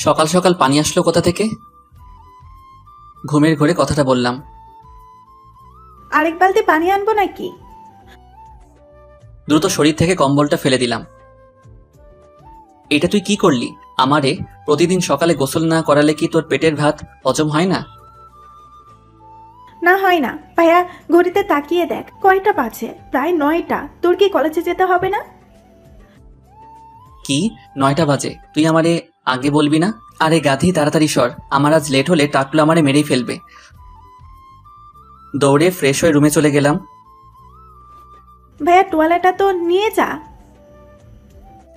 সকাল সকাল পানি আসলো কোথা থেকে? ঘুমের ঘোরে কথাটা বললাম। আরেক বালতি পানি আনবো নাকি? দ্রুত শরীর থেকে কম্বলটা ফেলে দিলাম। এটা তুই কি করলি? আমারে প্রতিদিন সকালে গোসল না করালে কি তোর পেটের ভাত হজম হয় না? না হয় না। ভাইয়া ঘড়িতে তাকিয়ে দেখ, কয়টা বাজে? প্রায় 9টা। তোর কি কলেজে যেতে হবে না? কি 9টা বাজে? তুই আমারে আগে বলবি না? আরে গাধি, তাড়াতাড়ি সর, আমার আজ লেট হলে টাকলু আমারে মেরেই ফেলবে। দৌড়ে ফ্রেশ হয়ে রুমে চলে গেলাম। ভাইয়া টুয়ালেটা তো নিয়ে যা।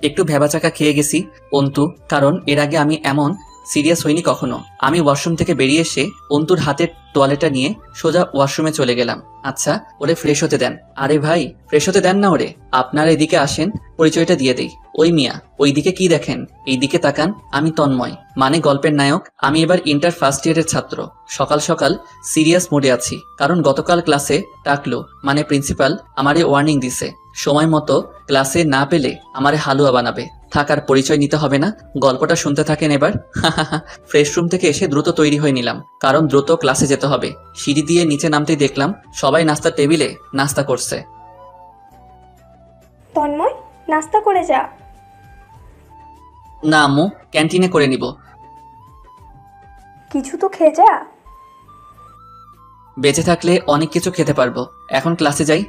একটু ভেবাচাকা খেয়ে গেছি অন্তু, কারণ এর আগে আমি এমন সিরিয়াস হইনি কখনো। আমি ওয়াশরুম থেকে বেরিয়ে এসে অন্তুর হাতের তোয়ালেটা নিয়ে সোজা ওয়াশরুমে চলে গেলাম। আচ্ছা, ওরে ফ্রেশ হতে দেন। আরে ভাই, ফ্রেশ হতে দেন না ওরে। আপনারা এদিকে আসেন, পরিচয়টা দিয়ে দেই। ওই মিয়া, ওই দিকে কি দেখেন? এই দিকে তাকান। আমি তন্ময়, মানে গল্পের নায়ক। আমি এবার ইন্টার ফার্স্ট ইয়ারের ছাত্র। সকাল সকাল সিরিয়াস মোডে আছি, কারণ গতকাল ক্লাসে টাকলো মানে প্রিন্সিপাল আমারে ওয়ার্নিং দিছে, সময় মতো ক্লাসে না পেলে আমারে হালুয়া বানাবে। থাকার পরিচয় নিতে হবে না, গল্পটা শুনতে থাকেন এবার। ফ্রেশ রুম থেকে এসে দ্রুত তৈরি হয়ে নিলাম, কারণ দ্রুত ক্লাসে যেতে হবে। সিঁড়ি দিয়ে নিচে নামতেই দেখলাম সবাই নাস্তার টেবিলে নাস্তা করছে। তন্ময়, নাস্তা করে যা। না আম্মু, ক্যান্টিনে করে নিব। কিছু তো খেয়ে যা। বেঁচে থাকলে অনেক কিছু খেতে পারবো, এখন ক্লাসে যাই।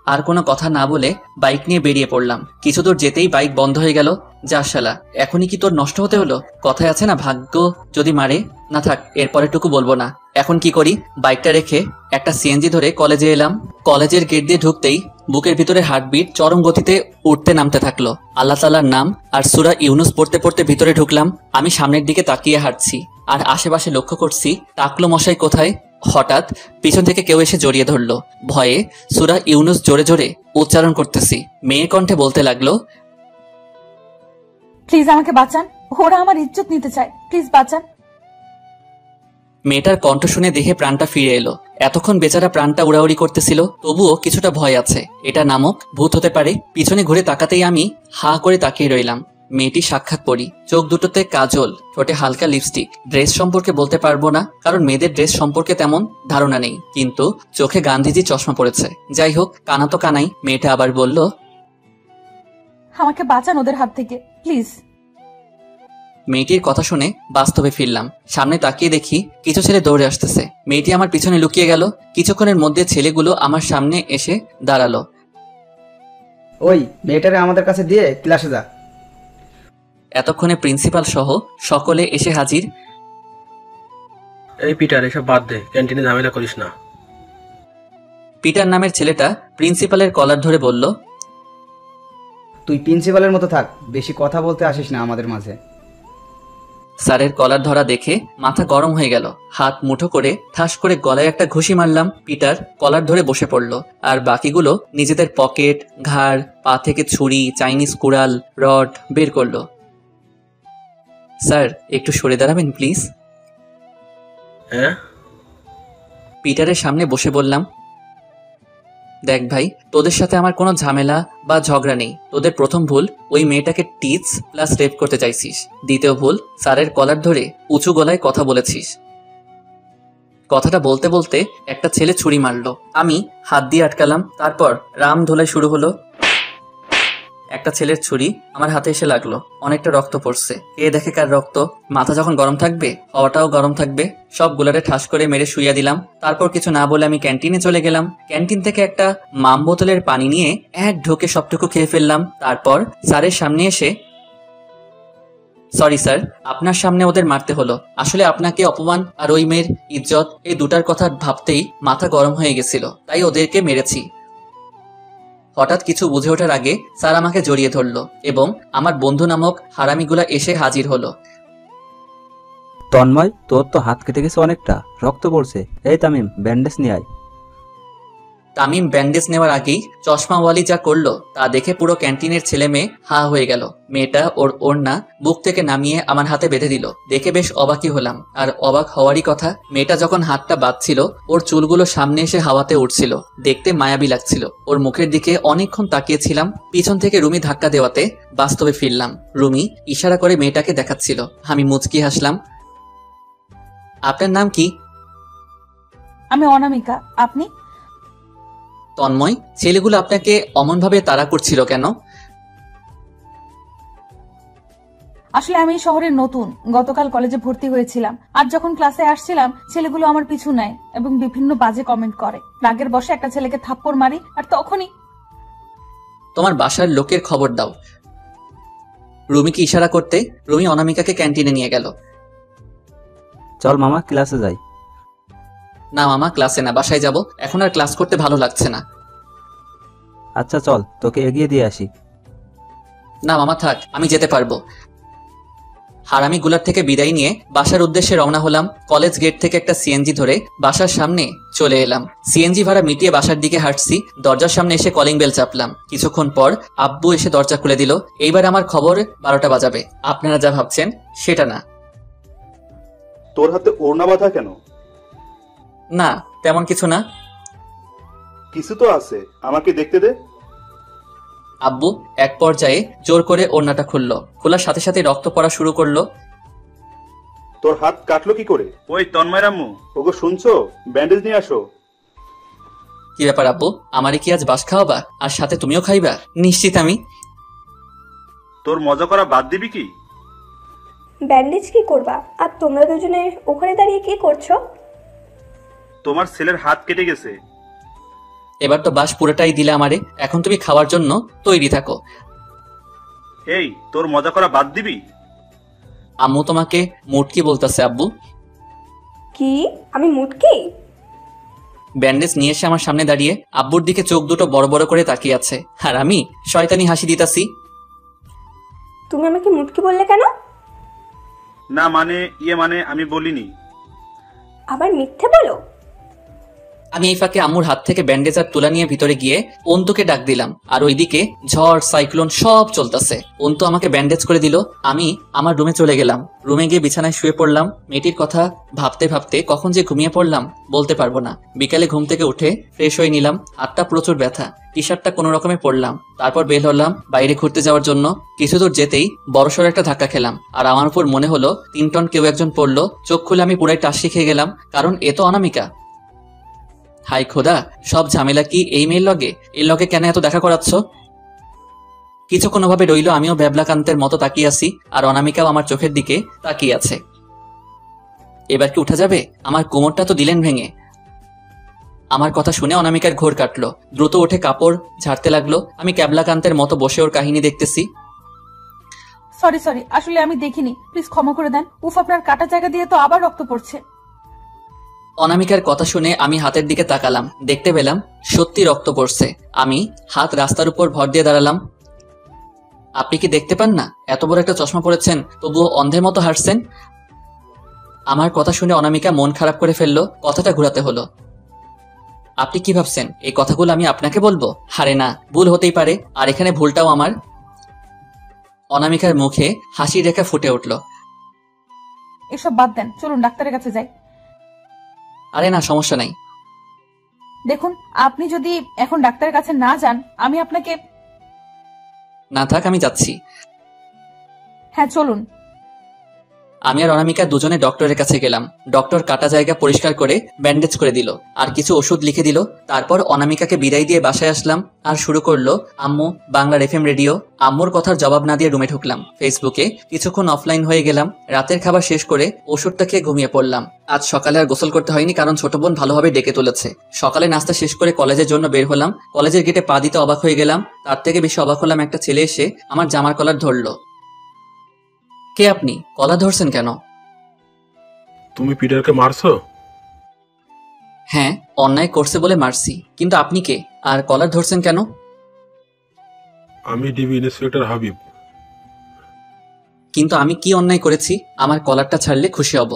আর কোনো কথা না বলে বাইক নিয়ে বেরিয়ে পড়লাম। কিছু দূর যেতেই বাইক বন্ধ হয়ে গেল। যা শালা, এখনই কি তোর নষ্ট হতে হলো? কথায় আছে না, ভাগ্য যদি মারে। না থাক, এরপরেটুকু বলবো না। এখন কি করি? বাইকটা রেখে একটা সিএনজি ধরে কলেজে এলাম। কলেজের গেট দিয়ে ঢুকতেই বুকের ভিতরে হার্টবিট চরম গতিতে উঠতে নামতে থাকলো। আল্লাহ তাআলার নাম আর সূরা ইউনুস পড়তে পড়তে ভিতরে ঢুকলাম। আমি সামনের দিকে তাকিয়ে হাঁটছি আর আশেপাশে লক্ষ্য করছি টাকলো মশাই কোথায়। হঠাৎ পিছন থেকে কেউ এসে জড়িয়ে ধরলো। ভয়ে সূরা ইউনুস জোরে জোরে উচ্চারণ করতেছি। মেয়ে কণ্ঠে বলতে লাগলো, প্লিজ আমাকে বাঁচান, ওরা আমার ইজ্জত নিতে চায়, প্লিজ বাঁচান। মেয়েটার কণ্ঠ শুনে দেখে প্রাণটা ফিরে এলো। এতক্ষণ বেচারা প্রাণটা উড়াউড়ি করতেছিল, তবুও কিছুটা ভয় আছে। এটা নামক ভূত হতে পারে। পিছনে ঘুরে তাকাতেই আমি হা করে তাকিয়ে রইলাম। মেয়েটি সাক্ষাৎ পরি, চোখ দুটোতে কাজল, ঠোঁটে হালকা লিপস্টিক। ড্রেস সম্পর্কে বলতে পারবো না, কারণ মেয়েদের ড্রেস সম্পর্কে তেমন ধারণা নেই, কিন্তু চোখে গান্ধীজি চশমা পড়েছে। যাই হোক, কানা তো কানাই। মেয়েটা আবার বলল, আমাকে বাঁচান ওদের হাত থেকে, প্লিজ। মেয়েটির কথা শুনে বাস্তবে ফিরলাম। সামনে তাকিয়ে দেখি কিছু ছেলে দৌড়ে আসতেছে। মেয়েটি আমার পিছনে লুকিয়ে গেল। কিছুক্ষণের মধ্যে ছেলেগুলো আমার সামনে এসে দাঁড়ালো। ওই মেয়েটারে আমাদের কাছে দিয়ে ক্লাসে যা। এতক্ষণে প্রিন্সিপাল সহ সকলে এসে হাজির। এই পিটার, এসব বাদ দে, ক্যান্টিনে ঝামেলা করিস না। পিটার নামের ছেলেটা প্রিন্সিপালের কলার ধরে বলল, তুই প্রিন্সিপালের মতো থাক, বেশি কথা বলতে আসিস না আমাদের মাঝে। স্যারের কলার ধরা দেখে মাথা গরম হয়ে গেল। হাত মুঠো করে ঠাস করে গলায় একটা ঘুষি মারলাম। পিটার কলার ধরে বসে পড়ল, আর বাকিগুলো নিজেদের পকেট, ঘাড়, পা থেকে ছুরি, চাইনিজ কুড়াল, রড বের করলো। স্যার, একটু সরে দাঁড়াবেন প্লিজ। হ্যাঁ? পিটারের সামনে বসে বললাম, দেখ ভাই, তোদের সাথে আমার কোনো ঝামেলা বা ঝগড়া নেই। তোদের প্রথম ভুল ওই মেয়েটাকে টিচ প্লাস রেপ করতে চাইছিস। দ্বিতীয় ভুল, স্যারের কলার ধরে উঁচু গলায় কথা বলেছিস। কথাটা বলতে বলতে একটা ছেলে ছুরি মারলো। আমি হাত দিয়ে আটকালাম। তারপর রাম ধোলাই শুরু হলো। একটা ছেলের ছুরি আমার হাতে এসে লাগলো। অনেকটা রক্ত পড়ছে। কে দেখে কার রক্ত? মাথা যখন গরম থাকবে, হওয়াটাও গরম থাকবে। সবগুলারে ঠাস করে মেরে শুইয়া দিলাম। তারপর কিছু না বলে আমি ক্যান্টিনে চলে গেলাম। ক্যান্টিন থেকে একটা মাম বোতলের পানি নিয়ে এক ঢোকে সবটুকু খেয়ে ফেললাম। তারপর স্যারের সামনে এসে, সরি স্যার, আপনার সামনে ওদের মারতে হলো। আসলে আপনাকে অপমান আর ওই মেয়ের ইজ্জত, এই দুটার কথা ভাবতেই মাথা গরম হয়ে গেছিল, তাই ওদেরকে মেরেছি। হঠাৎ কিছু বুঝে ওঠার আগে স্যার আমাকে জড়িয়ে ধরলো এবং আমার বন্ধু নামক হারামিগুলা এসে হাজির হলো। তন্ময়, তোর তো হাত কেটে গেছে, অনেকটা রক্ত পড়ছে। এই তামিম, ব্যান্ডেজ নিয়ে আয়। তামিম ব্যান্ডেজ নেওয়ার আগেই চশমাওয়ালি যা করলো তা দেখে পুরো ক্যান্টিনের ছেলে মেয়ে হা হয়ে গেল। মেয়েটা ওর ওড়না বুক থেকে নামিয়ে আমার হাতে বেঁধে দিল। দেখে বেশ অবাকই হলাম। আর অবাক হওয়ারই কথা, মেয়েটা যখন হাতটা বাঁধছিল ওর চুলগুলো সামনে এসে হাওয়াতে উঠছিল। দেখতে মায়াবী লাগছিল। ওর মুখের দিকে অনেকক্ষণ তাকিয়েছিলাম। পিছন থেকে রুমি ধাক্কা দেওয়াতে বাস্তবে ফিরলাম। রুমি ইশারা করে মেয়েটাকে দেখাচ্ছিল। আমি মুচকি হাসলাম। আপনার নাম কি? আমি অনামিকা। আপনি? তন্ময়। ছেলেগুলো আপনাকে অমনভাবে তাড়া করছিল কেন? আসলে আমি এই শহরের নতুন, গতকাল কলেজে ভর্তি হয়েছিলাম। আজ যখন ক্লাসে আসছিলাম ছেলেগুলো আমার পিছু নেয় এবং বিভিন্ন বাজে কমেন্ট করে। রাগের বশে একটা ছেলেকে থাপ্পড় মারি, আর তখনই তোমার বাসার লোকের খবর দাও। রুমিকে ইশারা করতে রুমি অনামিকাকে ক্যান্টিনে নিয়ে গেল। চল মামা ক্লাসে যাই। না মামা, ক্লাসে না, বাসায় যাব। এখন আর ক্লাস করতে ভালো লাগছে না। আচ্ছা চল তোকে এগিয়ে দিয়ে আসি। না মামা থাক, আমি যেতে পারবো। হারামি গুলার থেকে বিদায় নিয়ে বাসার উদ্দেশ্যে রওনা হলাম। কলেজ গেট থেকে একটা সিএনজি ধরে বাসার সামনে চলে এলাম। সিএনজি ভাড়া মিটিয়ে বাসার দিকে হাঁটছি। দরজার সামনে এসে কলিং বেল চাপলাম। কিছুক্ষণ পর আব্বু এসে দরজা খুলে দিল। এইবার আমার খবর 12টা বাজাবে। আপনারা যা ভাবছেন সেটা না। তোর হাতে ওড়না বাঁধা কেন? না তেমন কিছু না। কিছু তো আছে, আমাকে দেখতে দে। আব্বু এক পর্যায়ে জোর করে ওড়নাটা খুললো। খোলার সাথে সাথে রক্ত পড়া শুরু করলো। তোর হাত কাটলো কি করে? ওই তন্ময় রাম্মু, ওগো শুনছো? ব্যান্ডেজ নিয়ে আসো। কি ব্যাপার আব্বু, আমারে কি আজ বাস খাওয়াবা? আর সাথে তুমিও খাইবা? নিশ্চিত আমি। তোর মজা করা বাদ দিবি কি? ব্যান্ডেজ কি করবা? আর তোমরা দুজনে ওখানে দাঁড়িয়ে কি করছো? তোমার ছেলের হাত কেটে গেছে। এবার তো বাস পুরোটাই দিলে আমারে। এখন তুমি খাওয়ার জন্য তৈরি থাকো। এই, তোর মজা করা বাদ দিবি? আম্মু তোমাকে মুটকি বলতেছে আব্বু। কি? আমি মুটকি? ব্যান্ডেজ নিয়ে এসে আমার সামনে দাঁড়িয়ে আব্বুর দিকে চোখ দুটো বড় বড় করে তাকিয়ে আছে। আর আমি শয়তানি হাসি দিতাছি। তুমি আমাকে মুটকি বললে কেন? না মানে আমি বলিনি। আবার মিথ্যে বলো। আমি এই ফাঁকে আম্মুর হাত থেকে ব্যান্ডেজ আর তুলা নিয়ে ভিতরে গিয়ে অন্তুকে ডাক দিলাম। আর ওইদিকে ঝড় সাইক্লোন সব চলতেছে। অন্তু আমাকে ব্যান্ডেজ করে দিল। আমি আমার রুমে চলে গেলাম। রুমে গিয়ে বিছানায় শুয়ে পড়লাম। মেয়েটির কথা ভাবতে ভাবতে কখন যে ঘুমিয়ে পড়লাম বলতে পারবো না। বিকালে ঘুম থেকে উঠে ফ্রেশ হয়ে নিলাম। হাতটা প্রচুর ব্যথা। টি শার্টটা কোনো রকমে পরলাম। তারপর বের হলাম বাইরে ঘুরতে যাওয়ার জন্য। কিছু দূর যেতেই বড়সড় একটা ধাক্কা খেলাম। আর আমার উপর মনে হলো 3 টন কেউ একজন পড়লো। চোখ খুলে আমি পুরাই টাসি খেয়ে গেলাম, কারণ এ তো অনামিকা। হাই খোদা, সব ঝামেলা কি এই মেয়ের লগে? এর লগে কেন এত দেখা করাচ্ছ? কিছু কোনোভাবে রইল। আমিও ব্যাবলাকান্তের মতো তাকিয়ে আছি, আর অনামিকাও আমার চোখের দিকে তাকিয়ে আছে। এবার কি উঠা যাবে? আমার কোমরটা তো দিলেন ভেঙে। আমার কথা শুনে অনামিকার ঘোর কাটলো। দ্রুত উঠে কাপড় ঝাড়তে লাগলো। আমি ক্যাবলাকান্তের মতো বসে ওর কাহিনী দেখতেছি। সরি, আসলে আমি দেখিনি, প্লিজ ক্ষমা করে দেন। উফ, আপনার কাটা জায়গা দিয়ে তো আবার রক্ত পড়ছে। অনামিকার কথা শুনে আমি হাতের দিকে তাকালাম। দেখতে পেলাম সত্যি রক্ত পড়ছে। আমি হাত রাস্তার উপর ভর দিয়ে দাঁড়ালাম। আপনি কি দেখতে পান না? এত বড় একটা চশমা পরেছেন, তবুও অন্ধের মতো হাঁটছেন। আমার কথা শুনে অনামিকা মন খারাপ করে ফেললো। কথাটা ঘুরাতে হলো। আপনি কি ভাবছেন এই কথাগুলো আমি আপনাকে বলবো? হারে না, ভুল হতেই পারে, আর এখানে ভুলটাও আমার। অনামিকার মুখে হাসি রেখা ফুটে উঠল। এসব বাদ দেন, চলুন ডাক্তারের কাছে যাই। আরে না, সমস্যা নাই। দেখুন, আপনি যদি এখন ডাক্তারের কাছে না যান, আমি আপনাকে। না থাক, আমি যাচ্ছি। হ্যাঁ চলুন। আমি আর অনামিকা দুজনে ডক্টরের কাছে গেলাম। ডক্টর কাটা জায়গা পরিষ্কার করে ব্যান্ডেজ করে দিল, আর কিছু ওষুধ লিখে দিল। তারপর অনামিকাকে বিদায় দিয়ে বাসায় আসলাম। আর শুরু করলো আম্মু বাংলার FM রেডিও। আম্মুর কথার জবাব না দিয়ে রুমে ঢুকলাম। ফেসবুকে কিছুক্ষণ অফলাইন হয়ে গেলাম। রাতের খাবার শেষ করে ওষুধটা খেয়ে ঘুমিয়ে পড়লাম। আজ সকালে আর গোসল করতে হয়নি, কারণ ছোট বোন ভালোভাবে ডেকে তুলেছে। সকালে নাস্তা শেষ করে কলেজের জন্য বের হলাম। কলেজের গেটে পা দিতে অবাক হয়ে গেলাম। তার থেকে বেশি অবাক হলাম একটা ছেলে এসে আমার জামার কলার ধরলো। কে আপনি? কলার ধরছেন কেন? তুমি পিটারকে মারছো? হ্যাঁ, অন্যায় করছে বলে মারছি, কিন্তু আপনি কে আর কলার ধরছেন কেন? আমি ডিবি ইন্সপেক্টর হাবিব। কিন্তু আমি কি অন্যায় করেছি? আমার কলারটা ছাড়লে খুশি হব।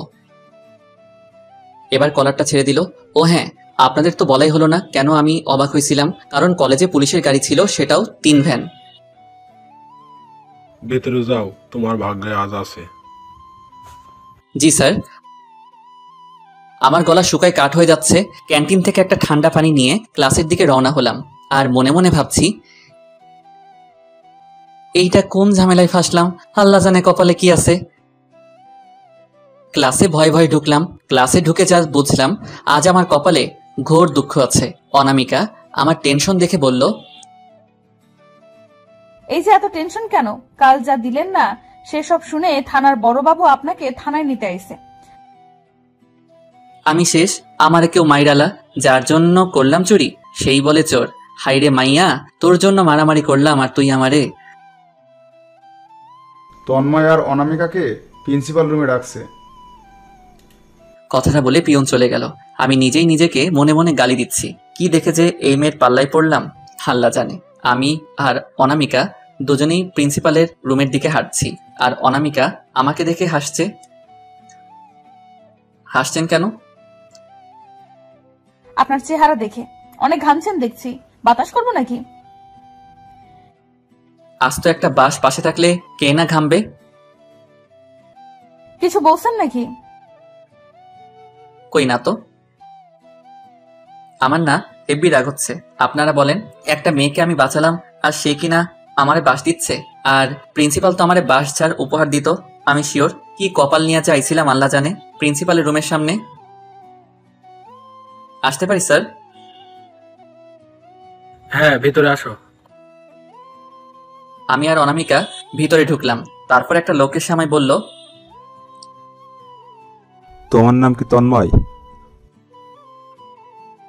এবার কলারটা ছেড়ে দিল। ও হ্যাঁ, আপনাদের তো বলাই হলো না কেন আমি অবাক হয়েছিলাম, কারণ কলেজে পুলিশের গাড়ি ছিল, সেটাও 3 ভ্যান। ভেতরে যাও, তোমার ভাগ্যে আজ আছে। জি স্যার। আমার গলা শুকায় কাঠ হয়ে যাচ্ছে। ক্যান্টিন থেকে একটা ঠান্ডা পানি নিয়ে ক্লাসের দিকে রওনা হলাম, আর মনে মনে ভাবছি এইটা কোন ঝামেলায় ফাঁসলাম, আল্লাহ জানে কপালে কি আছে। ক্লাসে ভয় ভয় ঢুকলাম। ক্লাসে ঢুকে যা বুঝলাম আজ আমার কপালে ঘোর দুঃখ আছে। অনামিকা আমার টেনশন দেখে বলল, এই যে এত টেনশন কেন? কাল যা দিলেন না সেসব শুনে থানার বড়বাবু আপনাকে থানায় নিতে আইছে। আমি শেষ, আমারে কেউ মাইরালা, যার জন্য করলাম চুরি সেই বলে চোর। হাইরে মাইয়া, তোর জন্য মারামারি করলাম আর তুই আমারে। তন্ময় আর অনামিকাকে প্রিন্সিপাল রুমে ডাকছে। কথাটা বলে পিয়ন চলে গেল। আমি নিজেই নিজেকে মনে মনে গালি দিচ্ছি। কি দেখে যে এই মেয়ের পাল্লায় পড়লাম আল্লাহ জানে। আমি আর অনামিকা দুজনেই প্রিন্সিপালের রুমের দিকে হাঁটছি, আর অনামিকা আমাকে দেখে হাসছে। হাসছেন কেন? আপনার চেহারা দেখে। অনেক ঘামছেন দেখছি, বাতাস করবো নাকি? আজ তো একটা বাস পাশে থাকলে কে না ঘামবে। কিছু বলছেন নাকি? কই না তো। আমার না হেব্বি রাগ হচ্ছে। আপনারা বলেন, একটা মেয়েকে আমি বাঁচালাম আর সে কিনা আমারে বাস দিচ্ছে, আর প্রিন্সিপাল তো আমারে বাস ছাড় উপহার দিত। আমি শিওর কি কপাল নিয়ে চাইছিলাম আল্লাহ জানে। প্রিন্সিপালের রুমের সামনে আসতে পারি স্যার? হ্যাঁ, ভিতরে আসো। আমি আর অনামিকা ভিতরে ঢুকলাম। তারপর একটা লোকের সামনে বলল, তোমার নাম কি তন্ময়?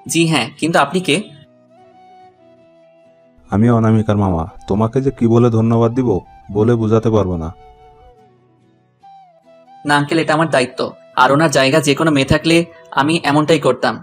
জি হ্যাঁ, কিন্তু আপনি কে? আমি অনামিকার মামা। তোমাকে যে কি বলে ধন্যবাদ দিব বলে বোঝাতে পারবো না। না আঙ্কেল, এটা আমার দায়িত্ব। আর ওনার জায়গা যে কোনো মেয়ে থাকলে আমি এমনটাই করতাম।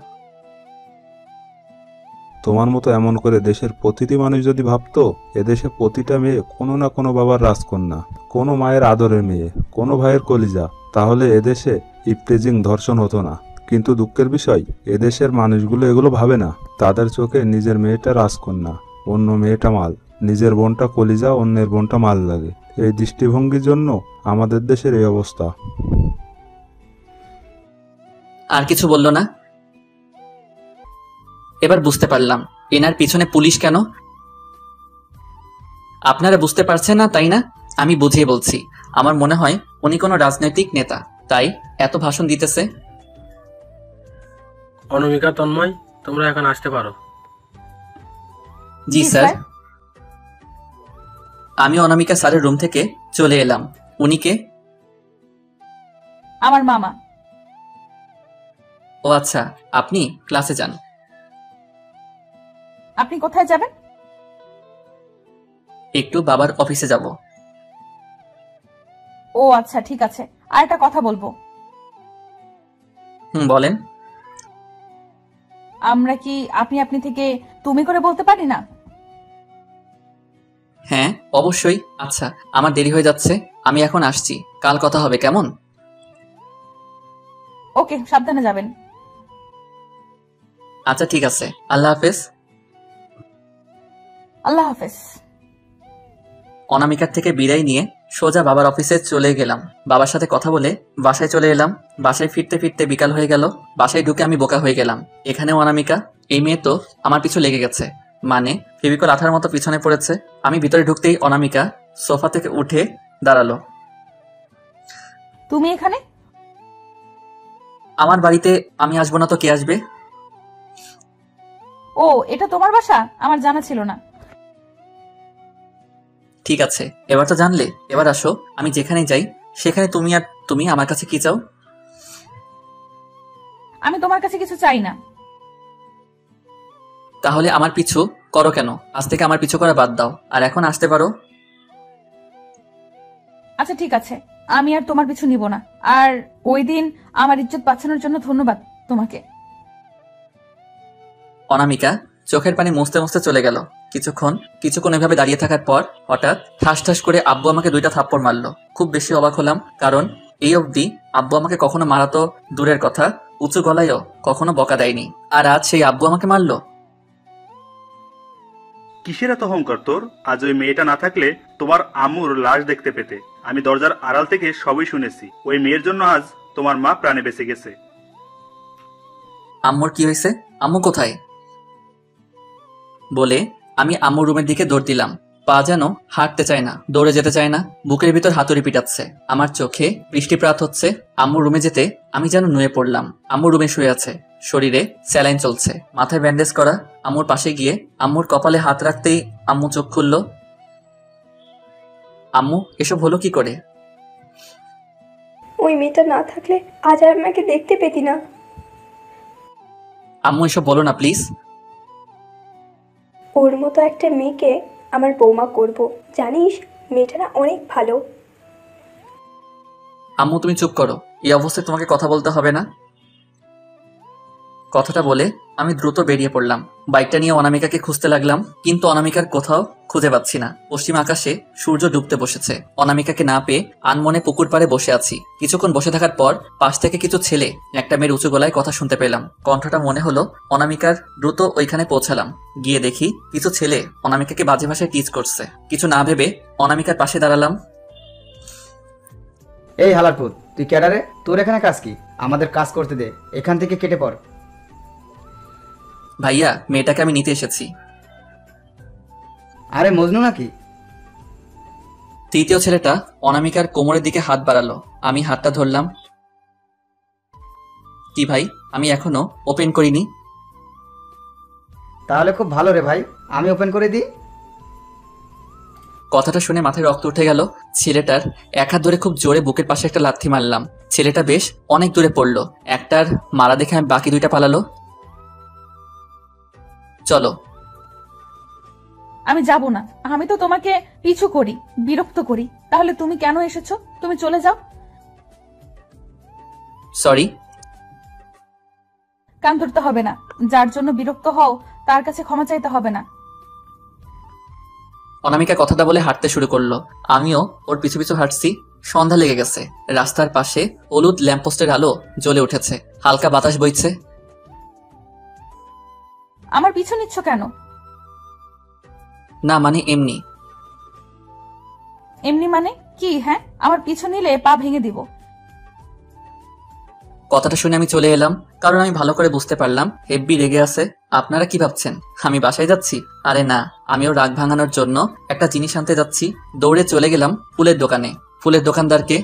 তোমার মতো এমন করে দেশের প্রতিটি মানুষ যদি ভাবতো, এদেশে প্রতিটা মেয়ে কোনো না কোনো বাবার রাজকন্যা, কোনো মায়ের আদরের মেয়ে, কোনো ভাইয়ের কলিজা, তাহলে এদেশে ইফতেজিং ধর্ষণ হতো না। কিন্তু দুঃখের বিষয়, এদেশের মানুষগুলো এগুলো ভাবে না। তাদের চোখে নিজের মেয়েটা রাজকন্যা, অন্য মেয়েটা মাল। নিজের বোনটা কলিজা, অন্যের বোনটা মাল লাগে। এই দৃষ্টিভঙ্গির জন্য আমাদের দেশের এই অবস্থা। আর কিছু বলল না। এবার বুঝতে পারলাম এনার পিছনে পুলিশ কেন। আপনারা বুঝতে পারছেন না তাই না? আমি বুঝিয়ে বলছি। আমার মনে হয় উনি কোনো রাজনৈতিক নেতা, তাই এত ভাষণ দিতেছে। অনামিকা, তন্ময়, তোমরা এখন আসতে পারো। জি স্যার। আমি অনামিকা স্যারের রুম থেকে চলে এলাম। উনি কে? আমার মামা। ও আচ্ছা, আপনি ক্লাসে যান। আপনি কোথায় যাবেন? একটু বাবার অফিসে যাব। ও আচ্ছা, ঠিক আছে। আর একটা কথা বলবো। বলেন। আমরা কি আপনি থেকে তুমি করে বলতে পারি না? হ্যাঁ অবশ্যই। আচ্ছা, আমার দেরি হয়ে যাচ্ছে, আমি এখন আসছি। কাল কথা হবে কেমন? ওকে, সাবধানে যাবেন। আচ্ছা ঠিক আছে, আল্লাহ হাফেজ। আল্লাহ হাফেজ। অনামিকার থেকে বিদায় নিয়ে সোজা বাবার অফিসে চলে গেলাম। বাবার সাথে কথা বলে বাসায় চলে এলাম। বাসায় ফিরতে ফিরতে বিকাল হয়ে গেল। বাসায় ঢুকে আমি বোকা হয়ে গেলাম। এখানেও অনামিকা। এই মেয়ে তো আমার পিছু লেগে গেছে, মানে ফেভিকল আঠার মতো পিছনে পড়েছে। আমি ভিতরে ঢুকতেই অনামিকা সোফা থেকে উঠে দাঁড়ালো। তুমি এখানে? আমার বাড়িতে আমি আসবো না তো কে আসবে? ও, এটা তোমার বাসা? আমার জানা ছিল না। ঠিক আছে, এবার তো জানলে। এবার আসো, আমি যেখানে যাই সেখানে তুমি আমার কাছে কি চাও? আমি তোমার কাছে কিছু চাই না। তাহলে আমার পিছু করো কেন? আজ থেকে আমার পিছু করা বাদ দাও, আর এখন আসতে পারো। আচ্ছা ঠিক আছে, আমি আর তোমার পিছু নিব না। আর ওই দিন আমার ইজ্জত বাঁচানোর জন্য ধন্যবাদ তোমাকে। অনামিকা চোখের পানি মুছতে মুছতে চলে গেল। কিছুক্ষণ এভাবে দাঁড়িয়ে থাকার পর হঠাৎ ঠাস ঠাস করে আব্বু আমাকে 2টা থাপ্পড় মারলো। খুব বেশি অবাক হলাম, কারণ এই অবধি আব্বু আমাকে কখনো মারা তো দূরের কথা, উঁচু গলায়ও কখনো বকা দেয়নি, আর আজ সেই আব্বু আমাকে মারলো। কিসের এত অহংকার তোর? আজ ওই মেয়েটা না থাকলে তোমার আম্মুর লাশ দেখতে পেতে। আমি দরজার আড়াল থেকে সবই শুনেছি। ওই মেয়ের জন্য আজ তোমার মা প্রাণে বেঁচে গেছে। আম্মুর কি হয়েছে? আম্মু কোথায়? বলে আমি আম্মুর রুমের দিকে দৌড় দিলাম। পা যেন হাঁটতে চায় না, দৌড়ে যেতে চায় না, বুকের ভিতর হাতুড়ি পিটাচ্ছে। আমার চোখে বৃষ্টিপাত হচ্ছে। আম্মুর রুমে যেতে আমি যেন নুয়ে পড়লাম। আম্মুর রুমে শুয়ে আছে, শরীরে স্যালাইন চলছে, মাথায় ব্যান্ডেজ করা। আম্মুর পাশে গিয়ে আম্মুর কপালে হাত রাখতেই আম্মু চোখ খুলল। আম্মু, এসব হলো কি করে? ওই মেয়েটা না থাকলে আজ আর আমাকে দেখতে পেতি না। আম্মু, এসব বলো না প্লিজ। ওর মতো একটা মেয়েকে আমার বৌমা করব। জানিস, মেয়েটা না অনেক ভালো। আম্মু, তুমি চুপ করো। এই অবস্থায় তোমাকে কথা বলতে হবে না। কথাটা বলে আমি দ্রুত বেরিয়ে পড়লাম। বাইকটা নিয়ে অনামিকাকে খুঁজতে লাগলাম, কিন্তু অনামিকার কোথাও খুঁজে পাচ্ছি না। পশ্চিম আকাশে সূর্য ডুবতে বসেছে। অনামিকাকে না পেয়ে আনমনে পুকুর পাড়ে বসে আছি। কিছুক্ষণ বসে থাকার পর পাশ থেকে কিছু ছেলে একটা মেয়ের উঁচু গলায় কথা শুনতে পেলাম। কণ্ঠটা মনে হলো অনামিকার। দ্রুত ওইখানে পৌঁছালাম। গিয়ে দেখি কিছু ছেলে অনামিকাকে বাজে ভাষায় টিজ করছে। কিছু না ভেবে অনামিকার পাশে দাঁড়ালাম। এই হালারপুত, তুই ক্যাডারে? তোর এখানে কাজ কি? আমাদের কাজ করতে দে, এখান থেকে কেটে পড়। ভাইয়া, মেয়েটাকে আমি নিতে এসেছি। আরে মজনু নাকি? তৃতীয় ছেলেটা অনামিকার কোমরের দিকে হাত বাড়ালো। আমি হাতটা ধরলাম। কি ভাই, আমি এখনো ওপেন করিনি। তাহলে খুব ভালো রে ভাই, আমি ওপেন করে দিই। কথাটা শুনে মাথায় রক্ত উঠে গেল। ছেলেটার এক হাত ধরে খুব জোরে বুকের পাশে একটা লাথি মারলাম। ছেলেটা বেশ অনেক দূরে পড়লো। একটার মারা দেখে আমি বাকি দুইটা পালালো। চলো। আমি যাব না। আমি তো তোমাকে পিছু করি, বিরক্ত করি। তাহলে তুমি কেন এসেছো? তুমি চলে যাও। সরি। কান ধরতে হবে না। যার জন্য বিরক্ত হও তার কাছে ক্ষমা চাইতে হবে না। অনামিকা কথাটা বলে হাঁটতে শুরু করলো। আমিও ওর পিছু পিছু হাঁটছি। সন্ধ্যা লেগে গেছে। রাস্তার পাশে হলুদ ল্যাম্পপোস্টের আলো জ্বলে উঠেছে। হালকা বাতাস বইছে। আমার পিছু নিচ্ছ কেন? না মানে এমনি। এমনি মানে কি? হ্যাঁ, আমার পিছু নিলে পা ভেঙে দিব। কথাটা শুনে আমি চলে এলাম, কারণ আমি ভালো করে বুঝতে পারলাম হেব্বি রেগে আছে। আপনারা কি ভাবছেন আমি বাসায় যাচ্ছি? আরে না, আমিও রাগ ভাঙানোর জন্য একটা জিনিস আনতে যাচ্ছি। দৌড়ে চলে গেলাম ফুলের দোকানে। ফুলের দোকানদারকে,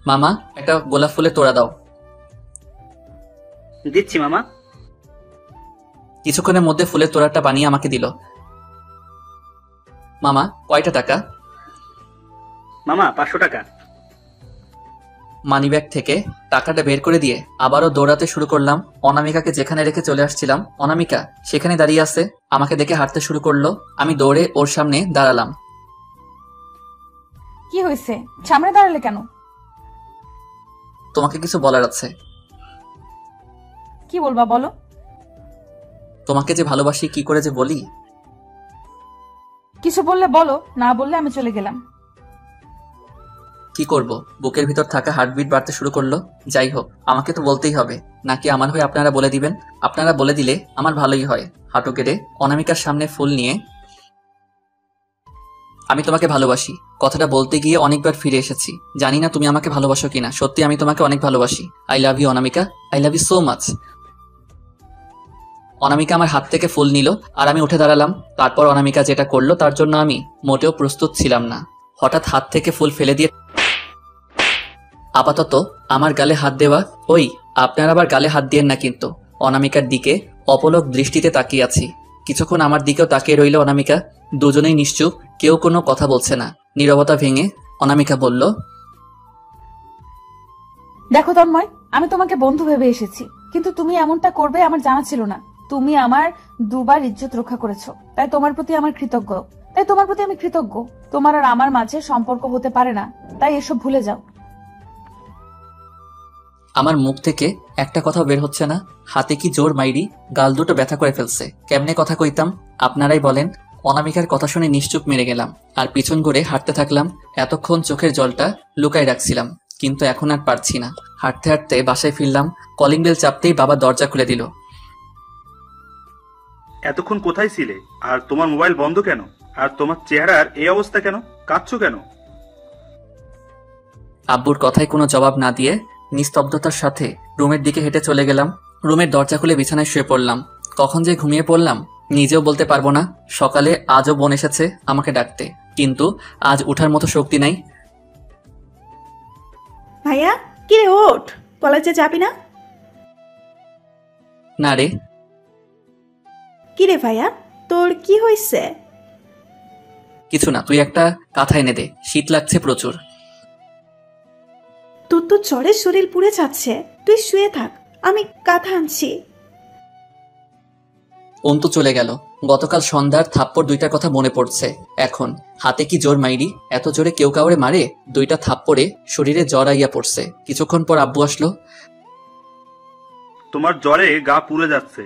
মামা একটা গোলাপ ফুলের তোড়া দাও। দিচ্ছি মামা। কিছুক্ষণের মধ্যে ফুলের তোড়াটা বানিয়ে আমাকে দিল। মামা, কয়টা টাকা? মামা 500 টাকা। মানিব্যাগ থেকে টাকাটা বের করে দিয়ে আবারও দৌড়াতে শুরু করলাম। অনামিকাকে যেখানে রেখে চলে আসছিলাম, অনামিকা সেখানে দাঁড়িয়ে আছে। আমাকে দেখে হাঁটতে শুরু করলো। আমি দৌড়ে ওর সামনে দাঁড়ালাম। কি হয়েছে? সামনে দাঁড়ালে কেন? তোমাকে কিছু বলার আছে। কি বলবা বলো। তোমাকে যে ভালোবাসি কি করে যে বলি। কিছু বললে বলো, না বললে আমি চলে গেলাম। কি করব? বুকের ভিতর থাকা হার্টবিট বাড়তে শুরু করলো। যাই হোক, আমাকে তো বলতেই হবে, নাকি আমার হয়ে আপনারা বলে দিবেন? আপনারা বলে দিলে আমার ভালোই হয়। হাঁটু কেটে অনামিকার সামনে ফুল নিয়ে, আমি তোমাকে ভালোবাসি কথাটা বলতে গিয়ে অনেকবার ফিরে এসেছি। জানি না তুমি আমাকে ভালোবাসো কিনা। সত্যি আমি তোমাকে অনেক ভালোবাসি। I love you Anamika, I love you so much. Anamika আমার হাত থেকে ফুল নিল আর আমি উঠে দাঁড়ালাম। তারপর অনামিকা যেটা করলো তার জন্য আমি মোটেও প্রস্তুত ছিলাম না। হঠাৎ হাত থেকে ফুল ফেলে দিয়ে আপাতত আমার গালে হাত দেওয়া। ওই, আপনার আবার গালে হাত দিয়েন না কিন্তু। অনামিকার দিকে অপলক দৃষ্টিতে তাকিয়ে আছি। কিছুক্ষণ আমার দিকেও তাকিয়ে রইল অনামিকা। দুজনেই নিশ্চুপ, কেউ কোনো কথা বলছে না। নীরবতা ভেঙে অনামিকা বলল, দেখো তন্ময়, আমি তোমাকে বন্ধু ভেবে এসেছি, কিন্তু তুমি এমনটা করবে আমার জানা ছিল না। তুমি আমার দুবার ইজ্জত রক্ষা করেছো, তাই তোমার প্রতি আমি কৃতজ্ঞ। তোমার আর আমার মাঝে সম্পর্ক হতে পারে না, তাই এসব ভুলে যাও। আমার মুখ থেকে একটা কথা বের হচ্ছে না। হাতে কি জোর মাইরি, গাল দুটো ব্যথা করে ফেলছে। কেমনে কথা কইতাম আপনারাই বলেন। অনামিকার কথা শুনে নিশ্চুপ মেরে গেলাম আর পিছন ঘুরে হাঁটতে থাকলাম। এতক্ষণ চোখের জলটা লুকাই রাখছিলাম, কিন্তু এখন আর পারছি না। হাঁটতে হাঁটতে বাসায় ফিরলাম। কলিং বেল চাপতেই বাবা দরজা খুলে দিল। এতক্ষণ কোথায় ছিলে? আর তোমার মোবাইল বন্ধ কেন? আর তোমার চেহারার এই অবস্থা কেন? কাঁদছো কেন? আব্বুর কথায় কোনো জবাব না দিয়ে নিস্তব্ধতার সাথে রুমের দিকে হেঁটে চলে গেলাম। রুমের দরজা খুলে বিছানায় শুয়ে পড়লাম। কখন যে ঘুমিয়ে পড়লাম নিজেও বলতে পারবো না। সকালে আজও বোন এসেছে আমাকে ডাকতে, কিন্তু আজ ওঠার মতো শক্তি নাই। ভাইয়া, কি রে ওঠ, কলেজে যাবি না? না রে। কি রে ভাইয়া, তোর কি হয়েছে? কিছু না, তুই একটা কাঁথা এনে দে, শীত লাগছে প্রচুর। তোর তো জ্বরে শরীর পুড়ে যাচ্ছে, তুই শুয়ে থাক, আমি কাঁথা আনছি। অন্তু চলে গেল। গতকাল সন্ধ্যার থাপ্পড় দুইটার কথা মনে পড়ছে এখন। হাতে কি জোর মাইরি, এত জোরে কেউ কাউরে মারে? দুইটা থাপ্পড়ে শরীরে জ্বর আইয়া পড়ছে। কিছুক্ষণ পর আব্বু আসলো। তোমার জ্বরে গা পুড়ে যাচ্ছে।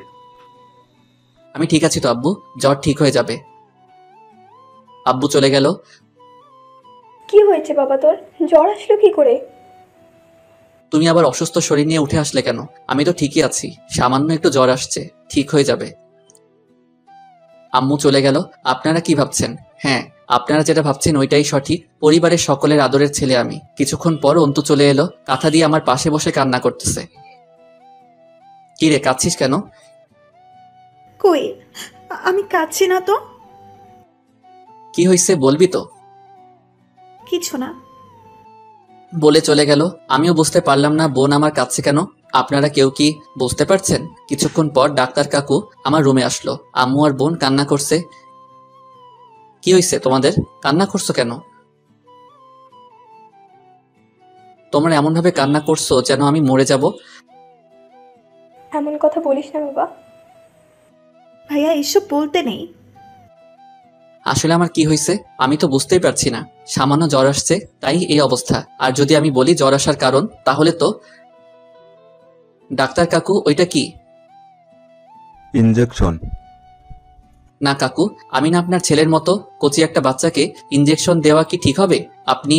আমি ঠিক আছি তো আব্বু, জ্বর ঠিক হয়ে যাবে। আব্বু চলে গেল। কি হয়েছে বাবা তোর? জ্বর আসলো কি করে? তুমি আবার অসুস্থ শরীর নিয়ে উঠে আসলে কেন? আমি তো ঠিকই আছি, সামান্য একটু জ্বর আসছে, ঠিক হয়ে যাবে। আম্মু চলে গেল। আপনারা কি ভাবছেন? হ্যাঁ, আপনারা যেটা ভাবছেন ওইটাই সঠিক। পরিবারের সকলের আদরের ছেলে আমি। কিছুক্ষণ পর অন্তু চলে এলো, কাঁথা দিয়ে আমার পাশে বসে কান্না করতেছে। কি রে, কাঁদছিস কেন? কই, আমি কাঁদছি না তো। কি হয়েছে বলবি তো? কিছু না। বলে চলে গেল। আমিও বুঝতে পারলাম না বোন আমার কাছে কেন। আপনারা কেউ কি বুঝতে পারছেন? কিছুক্ষণ পর ডাক্তার কাকু আমার রুমে আসলো। আম্মু আর বোন কান্না করছে। কি হয়েছে তোমাদের, কান্না করছো কেন? তোমরা এমন ভাবে কান্না করছো যেন আমি মরে যাব। এমন কথা বলিস না বাবা। ভাইয়া, এসব বলতে নেই। আসলে আমার কি হয়েছে আমি তো বুঝতেই পারছি না। সামান্য জ্বর আসছে, তাই এই অবস্থা। আর যদি আমি বলি জ্বর আসার কারণ, তাহলে তো। ডাক্তার কাকু, ওইটা কি? ইনজেকশন। না কাকু, আমি না আপনার ছেলের মতো কচি একটা বাচ্চাকে ইনজেকশন দেওয়া কি ঠিক হবে? আপনি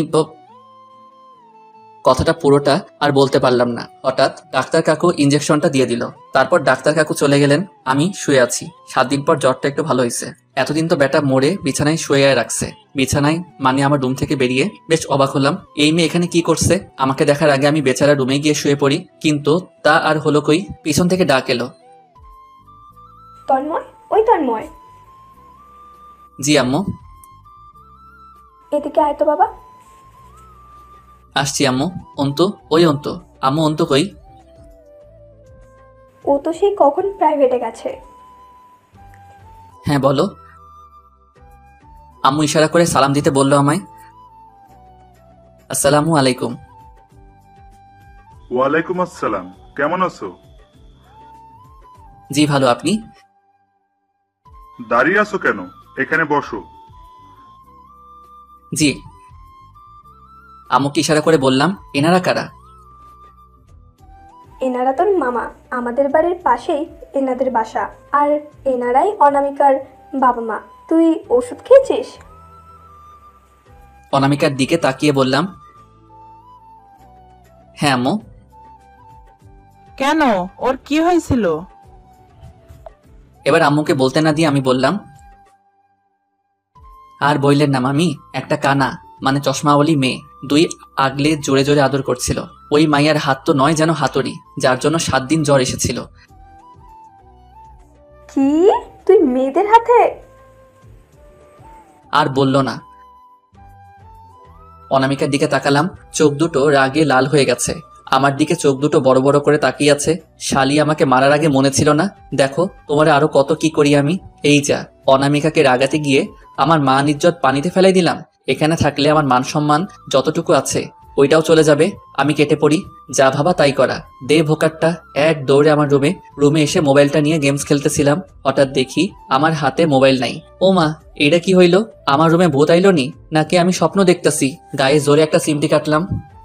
কথাটা পুরোটা আর বলতে পারলাম না। হঠাৎ ডাক্তার কাকু ইনজেকশনটা দিয়ে দিল। তারপর ডাক্তার কাকু চলে গেলেন। আমি শুয়ে আছি। 7 দিন পর জ্বরটা একটু ভালো হয়েছে। এতদিন তো ব্যাটা মরে বিছানায় শুয়ে রাখছে। বিছানায় মানে আমার রুম থেকে বেরিয়ে বেশ অবাক হলাম, এই মেয়ে এখানে কি করছে? আমাকে দেখার আগে আমি বেচারা রুমে গিয়ে শুয়ে পড়ি, কিন্তু তা আর হলো কই। পিছন থেকে ডাক এলো। তন্ময়, ওই তন্ময়। জি আম্মু। এদিকে আয় তো বাবা। আসছি আম্মু। অন্তু, ওই অন্তু। আম্মু, অন্তু কই? ও তো সেই কখন প্রাইভেটে গেছে। হ্যাঁ বলো। আম্মু ইশারা করে সালাম দিতে বললো আমায়। আসসালামু আলাইকুম। ওয়ালাইকুম আসসালাম, কেমন আছো? জি ভালো, আপনি? দাঁড়িয়ে আছো কেন? এখানে বসো। জি। আম্মুকে ইশারা করে বললাম, এনারা কারা? এনারা তোর মামা, আমাদের বাড়ির পাশেই এনাদের বাসা। আর এনারাই অনামিকার বাবা মা। তুই ওষুধ খেয়েছিস? অনামিকার দিকে তাকিয়ে বললাম, হ্যাঁ আম্মু। কেন, ওর কি হয়েছিল? এবার আম্মুকে বলতে না দিয়ে আমি বললাম, আর বইলেন না মামি, একটা কানা মানে চশমাওয়ালি মেয়ে 2 আগলে জোরে জোরে আদর করছিল। ওই মাইয়ার হাত তো নয় যেন হাতুড়ি, যার জন্য 7 দিন জ্বর এসেছিল। কি, তুই মেয়েদের হাতে? আর বলল না। অনামিকার দিকে তাকালাম, চোখ দুটো রাগে লাল হয়ে গেছে। আমার দিকে চোখ দুটো বড় বড় করে তাকিয়ে আছে। শালি আমাকে মারার আগে মনে ছিল না? দেখো তোমার আরো কত কি করি আমি। এই যা, অনামিকাকে রাগাতে গিয়ে আমার মান ইজ্জত পানিতে ফেলাই দিলাম। এখানে থাকলে আমার মান সম্মান যতটুকু আছে ওইটাও চলে যাবে। আমি কেটে পড়ি, যা ভাবা তাই করা। দে ভোকারটা। এক দৌড়ে আমার রুমে এসে মোবাইলটা নিয়ে গেমস খেলতেছিলাম। হঠাৎ দেখি আমার হাতে মোবাইল নাই। ও মা, এটা কি হইল? আমার রুমে ভূত আইলো নি, নাকি আমি স্বপ্ন দেখতেছি? গায়ে জোরে একটা সিমটি কাটলাম।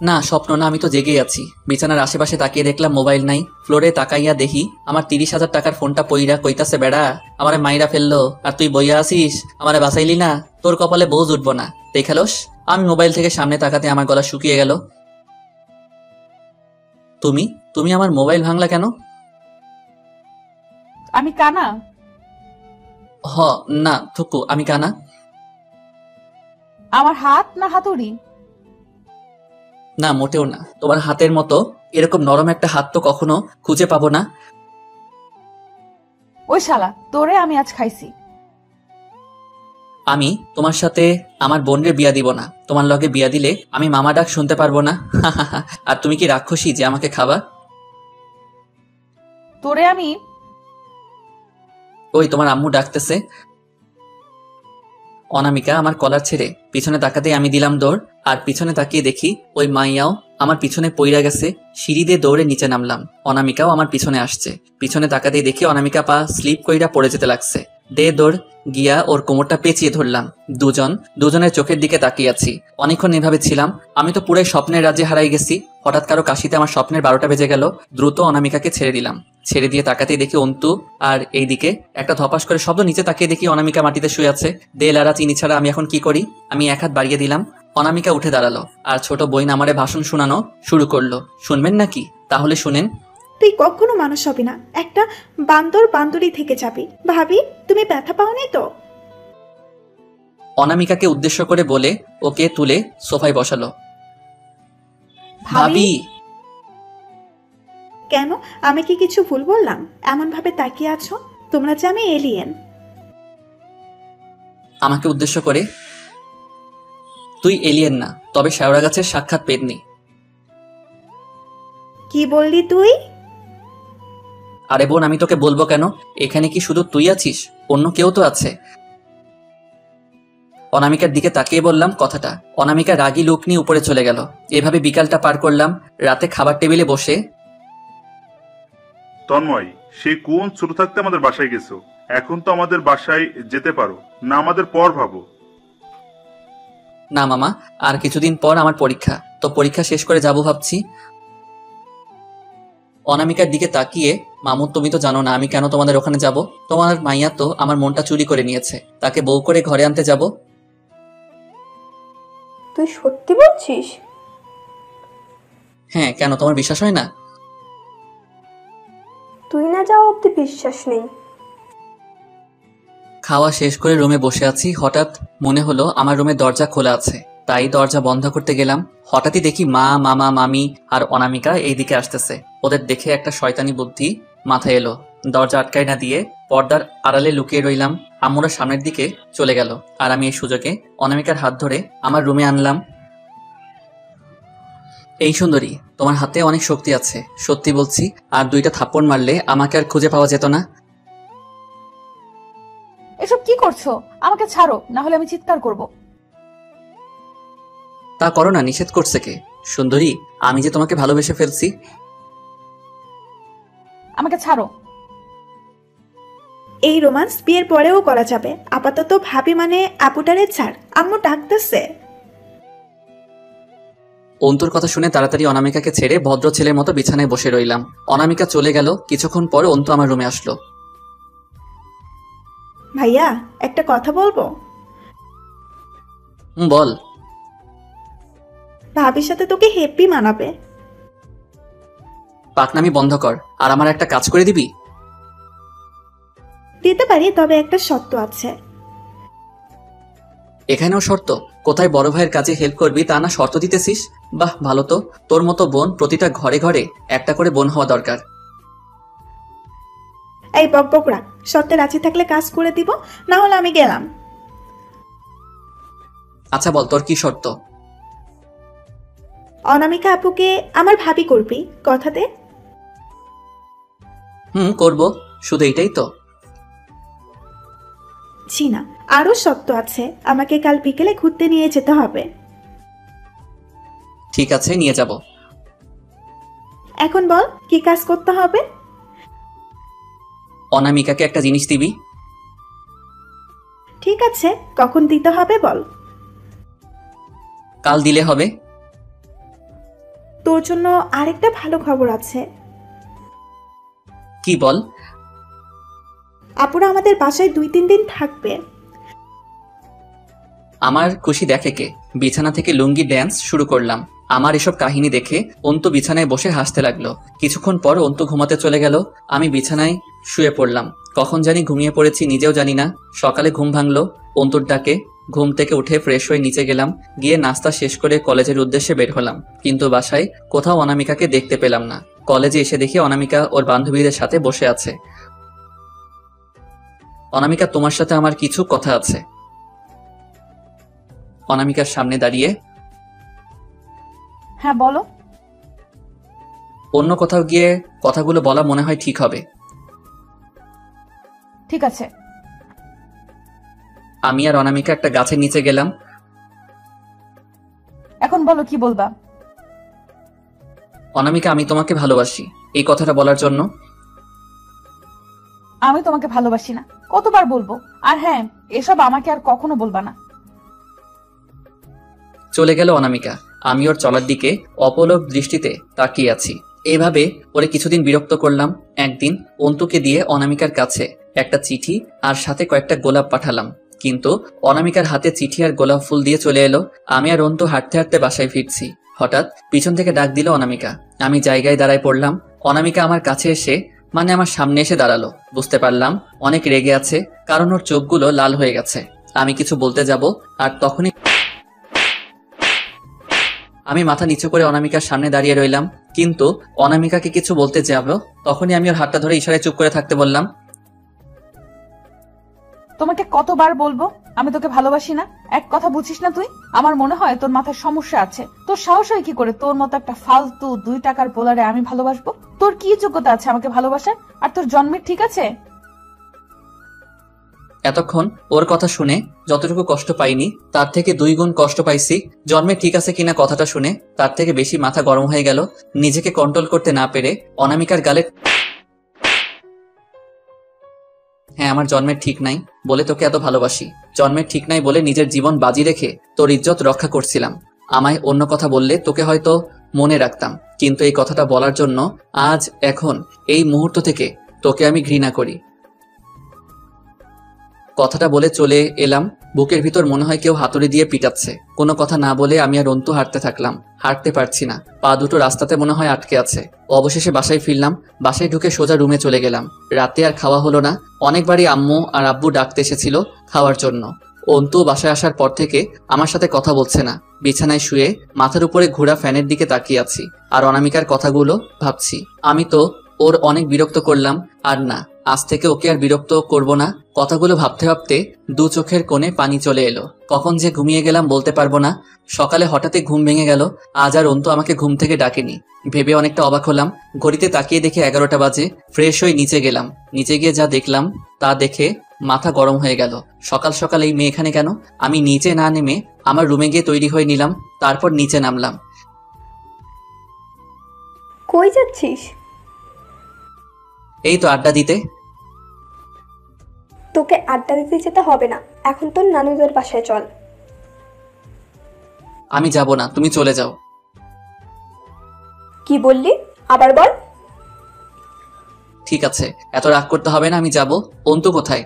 না, স্বপ্ন না, আমি তো জেগেই আছি। বিছানার আশেপাশে তাকিয়ে দেখলাম মোবাইল নাই। ফ্লোরে তাকাইয়া দেখি আমার 30,000 টাকার ফোনটা পইরা কইতাছে, বেড়া আমারে মাইরা ফেললো আর তুই বইয়া আসিস, আমারে বাঁচাইলি না? তোর কপালে বউ জুটবো না, দেখালোস। আমি মোবাইল থেকে সামনে তাকাতে আমার গলা শুকিয়ে গেল। তুমি তুমি আমার মোবাইল ভাঙলা কেন? আমি কানা? হ, না থুকু, আমি কানা। আমার হাত না হাতুড়ি? না, মোটেও না। তোমার হাতের মতো এরকম নরম একটা হাত তো কখনো খুঁজে পাবো না। ওই শালা, তোরে আমি আজ খাইছি। আমি তোমার সাথে আমার বোনের বিয়া দিব না। তোমার লগে বিয়া দিলে আমি মামা ডাক শুনতে পারবো না। আর তুমি কি রাক্ষসী যে আমাকে খাবা? তোরে আমি... ওই তোমার আম্মু ডাকতেছে। অনামিকা আমার কলার ছেড়ে পিছনে তাকাতেই আমি দিলাম দৌড়। আর পিছনে তাকিয়ে দেখি ওই মাইয়াও আমার পিছনে পইরা গেছে। সিঁড়ি দিয়ে দৌড়ে নিচে নামলাম। অনামিকাও আমার পিছনে আসছে। পিছনে তাকাতেই দেখি অনামিকা পা স্লিপ কইরা পড়ে যেতে লাগছে। দে দৌড় গিয়া ওর কোমরটা পেঁচিয়ে ধরলাম। দুজনের চোখের দিকে তাকিয়ে আছি। অনেকক্ষণ এভাবে ছিলাম। আমি তো পুরাই স্বপ্নের রাজ্যে হারাই গেছি। হঠাৎ কারো কাশিতে আমার স্বপ্নের 12টা বেজে গেল। দ্রুত অনামিকাকে ছেড়ে দিলাম। ছেড়ে দিয়ে তাকাতেই দেখি অন্তু, আর এইদিকে একটা ধপাস করে শব্দ। নিচে তাকিয়ে দেখি অনামিকা মাটিতে শুয়ে আছে। দে লারা চিনি ছাড়া আমি এখন কি করি? আমি এক হাত বাড়িয়ে দিলাম। অনামিকা উঠে দাঁড়ালো আর ছোট বইন আমারে ভাষণ শোনানো শুরু করলো। শুনবেন নাকি? তাহলে শুনেন। তুই কখনো মানুষ হবি না, একটা বান্দর বান্দরই থেকে যাবি। ভাবি, তুমি ব্যথা পাওনি তো? অনামিকাকে উদ্দেশ্য করে বলে ওকে তুলে সোফায় বসালো। ভাবি। কেন, আমি কি কিছু ভুল বললাম? এমন ভাবে তাকিয়ে আছো, তোমরা যে আমি এলিয়েন। আমাকে উদ্দেশ্য করে? তুই এলিয়েন না, তবে শেওড়া গাছের সাক্ষাৎ পেতনি। কি বললি তুই? আরে বোন, আমি তোকে বলবো কেন? এখানে কি শুধু তুই আছিস? অন্য কেউ তো আছে। অনামিকার দিকে তাকিয়ে বললাম কথাটা। অনামিকা রাগী লুক নিয়ে উপরে চলে গেল। এভাবে বিকালটা পার করলাম। রাতে খাবার টেবিলে বসে তন্ময়, সেই কোন ছোট থাকতে আমাদের বাসায় গেছো, এখন তো আমাদের বাসায় যেতে পারো না, আমাদের পর ভাবো। না মামা, আর কিছুদিন পর আমার পরীক্ষা, তো পরীক্ষা শেষ করে যাবো ভাবছি। অনামিকার দিকে তাকিয়ে, মামু তুমি তো জানো না আমি কেন তোমাদের ওখানে যাব। তোমার মাইয়া তো আমার মনটা চুরি করে নিয়েছে, তাকে বউ করে ঘরে আনতে যাব। তুই সত্যি বলছিস? হ্যাঁ, কেন তোমার বিশ্বাস হয় না? তুই না যাওয়া অব্দি বিশ্বাস নেই। খাওয়া শেষ করে রুমে বসে আছি। হঠাৎ মনে হলো আমার রুমের দরজা খোলা আছে, তাই দরজা বন্ধ করতে গেলাম। হঠাৎই দেখি মা, মামা, মামি আর অনামিকা এইদিকে আসতেছে। ওদের দেখে একটা শয়তানি বুদ্ধি মাথায় এলো। দরজা আটকায় না দিয়ে পর্দার আড়ালে লুকিয়ে রইলাম। আম্মুরা সামনের দিকে চলে গেল আর আমি এই সুযোগে অনামিকার হাত ধরে আমার রুমে আনলাম। এই সুন্দরী, তোমার হাতে অনেক শক্তি আছে, সত্যি বলছি। আর 2টা থাপ্পড় মারলে আমাকে আর খুঁজে পাওয়া যেত না। এসব কি করছো? আমাকে ছাড়ো, না হলে আমি চিৎকার করব। তা করো না, নিষেধ করছে কে? সুন্দরী, আমি যে তোমাকে ভালোবেসে ফেলছি। আমাকে ছাড়ো। এই রোমান্স বিয়ের পরেও করা যাবে, আপাতত ভাবি মানে আপুটারে ছাড়, আম্মু ডাকতেছে। অন্তুর কথা শুনে তাড়াতাড়ি অনামিকাকে ছেড়ে ভদ্র ছেলের মতো বিছানায় বসে রইলাম। অনামিকা চলে গেল। কিছুক্ষণ পর অন্তু আমার রুমে আসলো। ভাইয়া, একটা কথা বলবো? বল। ভাবির সাথে তোকে হেপি মানাবে। পাকনামি বন্ধ কর, আর আমার একটা কাজ করে দিবি? দিতে পারি, তবে একটা শর্ত আছে। এখানেও শর্ত? কোথায় বড় ভাইয়ের কাজে হেল্প করবি তা না শর্ত দিতেছিস? বাহ, ভালো তো। তোর মতো বোন প্রতিটা ঘরে ঘরে একটা করে বোন হওয়া দরকার। এই বকবকরা, শর্তে রাজি থাকলে কাজ করে দিব, না হলে আমি গেলাম। আচ্ছা বল, তোর কি শর্ত? অনামিকা আপুকে আমার ভাবি করবি, কথা দে। করব, শুধু এইটাই তো? জি না, আরো শর্ত আছে। আমাকে কাল বিকেলে ঘুরতে নিয়ে যেতে হবে। ঠিক আছে, নিয়ে যাব। এখন বল, কি কাজ করতে হবে? অনামিকাকে একটা জিনিস দিবি। ঠিক আছে, কখন দিতে হবে বল। কাল দিলে হবে। তোর জন্য আরেকটা ভালো খবর আছে। কি বল? আপুরা আমাদের বাসায় 2-3 দিন থাকবে। আমার খুশি দেখে কে? বিছানা থেকে লুঙ্গি ড্যান্স শুরু করলাম। আমার এসব কাহিনী দেখে অন্তু বিছানায় বসে হাসতে লাগলো। কিছুক্ষণ পর অন্তু ঘুমাতে চলে গেল। আমি বিছানায় শুয়ে পড়লাম। কখন জানি ঘুমিয়ে পড়েছি নিজেও জানি না। সকালে ঘুম ভাঙলো অন্তুর ডাকে। ঘুম থেকে উঠে ফ্রেশ হয়ে নিচে গেলাম। গিয়ে নাস্তা শেষ করে কলেজের উদ্দেশ্যে বের হলাম, কিন্তু বাসায় কোথাও অনামিকাকে দেখতে পেলাম না। কলেজে এসে দেখি অনামিকা ওর বান্ধবীদের সাথে বসে আছে। অনামিকা, তোমার সাথে আমার কিছু কথা আছে। অনামিকার সামনে দাঁড়িয়ে, হ্যাঁ বলো। অন্য কোথাও গিয়ে কথাগুলো বলা মনে হয় ঠিক হবে। ঠিক আছে। আমি আর অনামিকা একটা গাছের নিচে গেলাম। এখন বলো কি বলবা। অনামিকা, আমি তোমাকে ভালোবাসি। এই কথাটা বলার জন্য। আমি তোমাকে ভালোবাসি না কতবার বলবো? আর হ্যাঁ, এসব আমাকে আর কখনো বলবা না। চলে গেল অনামিকা। আমি ওর চলার দিকে অপলক দৃষ্টিতে তাকিয়ে আছি। এভাবে ওরে কিছুদিন বিরক্ত করলাম। একদিন অন্তুকে দিয়ে অনামিকার কাছে একটা চিঠি আর সাথে কয়েকটা গোলাপ পাঠালাম, কিন্তু অনামিকার হাতে চিঠি আর গোলাপ ফুল দিয়ে চলে এলো। আমি আর অন্তু হাঁটতে হাঁটতে বাসায় ফিরছি। হঠাৎ পিছন থেকে ডাক দিল অনামিকা। আমি জায়গায় দাঁড়ায় পড়লাম। অনামিকা আমার কাছে এসে, মানে আমার সামনে এসে দাঁড়ালো। বুঝতে পারলাম অনেক রেগে আছে, কারণ ওর চোখগুলো লাল হয়ে গেছে। আমি কিছু বলতে যাব, আর তখনই আমি মাথা নিচু করে অনামিকার সামনে দাঁড়িয়ে রইলাম। কিন্তু অনামিকাকে কিছু বলতে যাব, তখনই আমি ওর হাতটা ধরে ইশারায় চুপ করে থাকতে বললাম। তোমাকে কতবার বলবো আমি তোকে ভালোবাসি না? এক কথা বুঝিস না তুই? আমার মনে হয় তোর মাথায় সমস্যা আছে। তোর সাহস হয় কি করে তোর মতো একটা ফালতু 2 টাকার পোলারে আমি ভালোবাসবো? তোর কি যোগ্যতা আছে আমাকে ভালোবাসার? আর তোর জন্মের ঠিক আছে? এতক্ষণ ওর কথা শুনে যতটুকু কষ্ট পাইনি, তার থেকে 2 গুণ কষ্ট পাইছি জন্মে ঠিক আছে কিনা কথাটা শুনে। তার থেকে বেশি মাথা গরম হয়ে গেল। নিজেকে কন্ট্রোল করতে না পেরে অনামিকার গালে, হ্যাঁ, আমার জন্মের ঠিক নাই বলে তোকে এত ভালোবাসি। জন্মের ঠিক নাই বলে নিজের জীবন বাজি রেখে তোর ইজ্জত রক্ষা করছিলাম। আমায় অন্য কথা বললে তোকে হয়তো মনে রাখতাম, কিন্তু এই কথাটা বলার জন্য আজ, এখন, এই মুহূর্ত থেকে তোকে আমি ঘৃণা করি। কথাটা বলে চলে এলাম। বুকের ভিতর মনে হয় কেউ হাতুড়ি দিয়ে পিটাচ্ছে। কোনো কথা না বলে আমি আর অন্তু হাঁটতে থাকলাম। হাঁটতে পারছি না, পা দুটো রাস্তাতে মনে হয় আটকে আছে। অবশেষে বাসায় ফিরলাম। বাসায় ঢুকে সোজা রুমে চলে গেলাম। রাতে আর খাওয়া হলো না। অনেকবারই আম্মু আর আব্বু ডাকতে এসেছিল খাওয়ার জন্য। অন্তু বাসায় আসার পর থেকে আমার সাথে কথা বলছে না। বিছানায় শুয়ে মাথার উপরে ঘোরা ফ্যানের দিকে তাকিয়ে আছি আর অনামিকার কথাগুলো ভাবছি। আমি তো ওর অনেক বিরক্ত করলাম, আর না, আজ থেকে ওকে আর বিরক্ত করব না। কথাগুলো ভাবতে ভাবতে 2 চোখের কোণে পানি চলে এলো। কখন যে ঘুমিয়ে গেলাম বলতে পারবো না। সকালে হঠাৎই ঘুম ভেঙে গেল। আজ আর অন্তু আমাকে ঘুম থেকে ডাকেনি। ভেবে অনেকটা অবাক হলাম। ঘড়িতে তাকিয়ে দেখে 11টা বাজে। ফ্রেশ হয়ে নিচে গেলাম। নিচে গিয়ে যা দেখলাম তা দেখে মাথা গরম হয়ে গেল। সকাল সকাল এই মেয়ে এখানে কেন? আমি নিচে না নেমে আমার রুমে গিয়ে তৈরি হয়ে নিলাম। তারপর নিচে নামলাম। কই যাচ্ছিস? এই তো আড্ডা দিতে। তোকে আড্ডা দিতে যেতে হবে না, এখন তোর নানুদের বাসায় চল। আমি যাব না, তুমি চলে যাও। কি বললি? আবার বল। ঠিক আছে, এত রাগ করতে হবে না, আমি যাব। অন্তু কোথায়?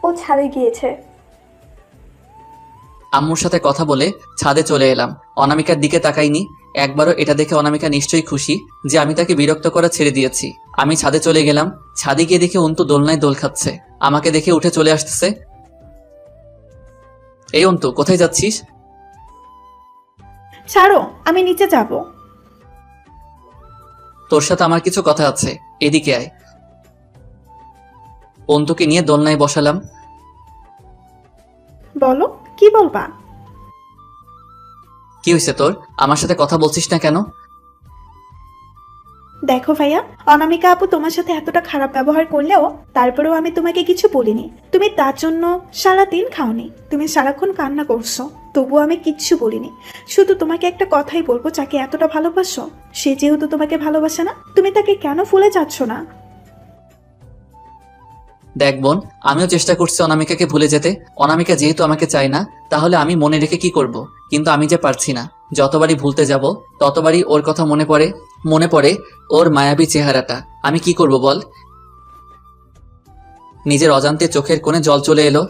ও ছাদে গিয়েছে। আম্মুর সাথে কথা বলে ছাদে চলে এলাম। অনামিকার দিকে তাকাইনি একবারও। এটা দেখে অনামিকা নিশ্চয়ই খুশি যে আমি তাকে বিরক্ত করা ছেড়ে দিয়েছি। আমি ছাদে চলে গেলাম। ছাদে গিয়ে দেখে অন্তু দোলনায় দোল খাচ্ছে। আমাকে দেখে উঠে চলে আসতেছে। এই অন্তু, কোথায় যাচ্ছিস? ছাড়ো, আমি নিচে যাব। তোর সাথে আমার কিছু কথা আছে, এদিকে আয়। অন্তুকে নিয়ে দোলনায় বসালাম। বলো, কি বলবা? কি হয়েছে তোর? আমার সাথে কথা বলছিস না কেন? দেখো ভাইয়া, অনামিকা আপু তোমার সাথে এতটা খারাপ ব্যবহার করলেও তারপরেও আমি তোমাকে কিছু বলিনি। তুমি তার জন্য সারাদিন খাওনি, তুমি সারাক্ষণ কান্না করছো, তবুও আমি কিচ্ছু বলিনি। শুধু তোমাকে একটা কথাই বলবো, যাকে এতটা ভালোবাসো সে যেহেতু তোমাকে ভালোবাসে না, তুমি তাকে কেন ভুলে যাচ্ছ না? দেখ বোন, আমিও চেষ্টা করছি অনামিকাকে ভুলে যেতে। অনামিকা যেহেতু আমাকে চায় না, তাহলে আমি মনে রেখে কি করব? কিন্তু আমি যে পারছি না। যতবারই ভুলতে যাব ততবারই ওর কথা মনে পড়ে ওর মায়াবী চেহারাটা। আমি কি করব বল? নিজের অজান্তে চোখের কোণে জল চলে এলো।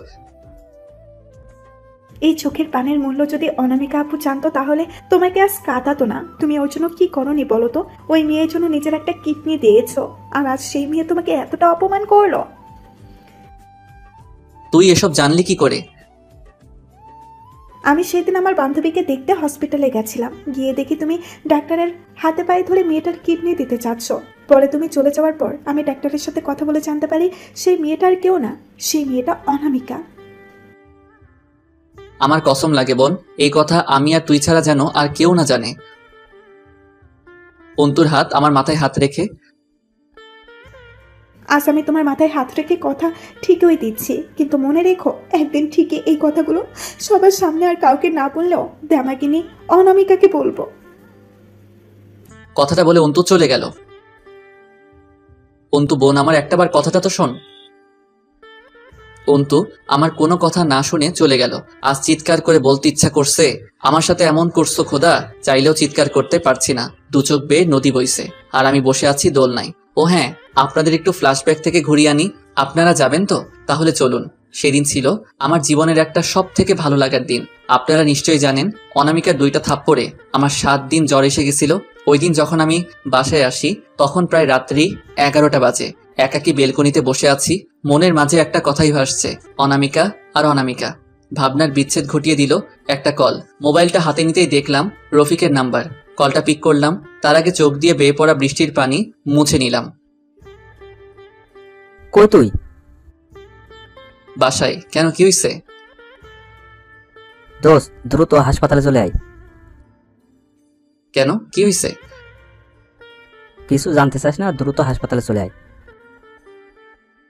এই চোখের পানের মূল্য যদি অনামিকা আপু জানতো তাহলে তোমাকে আজ কাঁদাতো না। তুমি ওর জন্য কি করনি বলো তো? ওই মেয়ের জন্য নিজের একটা কিডনি দিয়েছো, আর আজ সেই মেয়ে তোমাকে এতটা অপমান করলো। তুই এসব জানলি কি করে? আমি সেদিন আমার বান্ধবীকে দেখতে হসপিটালে গেছিলাম, গিয়ে দেখি তুমি ডাক্তারের হাতে পায়ে ধরে মেয়েটার কিডনি দিতে চাচ্ছ। পরে তুমি চলে যাওয়ার পর আমি ডাক্তারের সাথে কথা বলে জানতে পারি সেই মেয়েটার কেউ না, সেই মেয়েটা অনামিকা। আমার কসম লাগে বোন, এই কথা আমি আর তুই ছাড়া যেন আর কেউ না জানে। অন্তুর হাত আমার মাথায় হাত রেখে, আজ আমি তোমার মাথায় হাত রেখে কথা ঠিকই দিচ্ছি, কিন্তু মনে রেখো একদিন ঠিকই এই কথাগুলো সবার সামনে আর কাউকে না বললেও দেমাগিনী অনামিকাকে বলবো। কথাটা বলে অন্তু চলে গেল। অন্তু বোন, আমার একটাবার কথাটা তো শোন। অন্তু আমার কোনো কথা না শুনে চলে গেল। আজ চিৎকার করে বলতে ইচ্ছা করছে, আমার সাথে এমন করছো খোদা, চাইলেও চিৎকার করতে পারছি না। দু চোখ বেয়ে নদী বইছে, আর আমি বসে আছি দোলনায়। ও হ্যাঁ, আপনাদের একটু ফ্ল্যাশব্যাক থেকে ঘুরিয়ে আনি। আপনারা যাবেন তো? তাহলে চলুন। সেদিন ছিল আমার জীবনের একটা সব থেকে ভালো লাগার দিন। আপনারা নিশ্চয়ই জানেন, অনামিকার 2টা থাপ্পড়ে আমার 7 দিন জ্বর এসে গেছিল। ওই দিন যখন আমি বাসায় আসি তখন প্রায় রাত্রি 11টা বাজে। একাকী বেলকনিতে বসে আছি, মনের মাঝে একটা কথাই ভাসছে, অনামিকা আর অনামিকা। ভাবনার বিচ্ছেদ ঘটিয়ে দিল একটা কল। মোবাইলটা হাতে নিতেই দেখলাম রফিকের নাম্বার। কলটা পিক করলাম, তার আগে চোখ দিয়ে বেয়ে পড়া বৃষ্টির পানি মুছে নিলাম। কই তুই? বাসায়। কেন, কি হয়েছে? দোস্ত, দ্রুত হাসপাতালে চলে আয়। কেন, কি হয়েছে? কিছু জানতে চাস না? দ্রুত হাসপাতালে চলে আয়।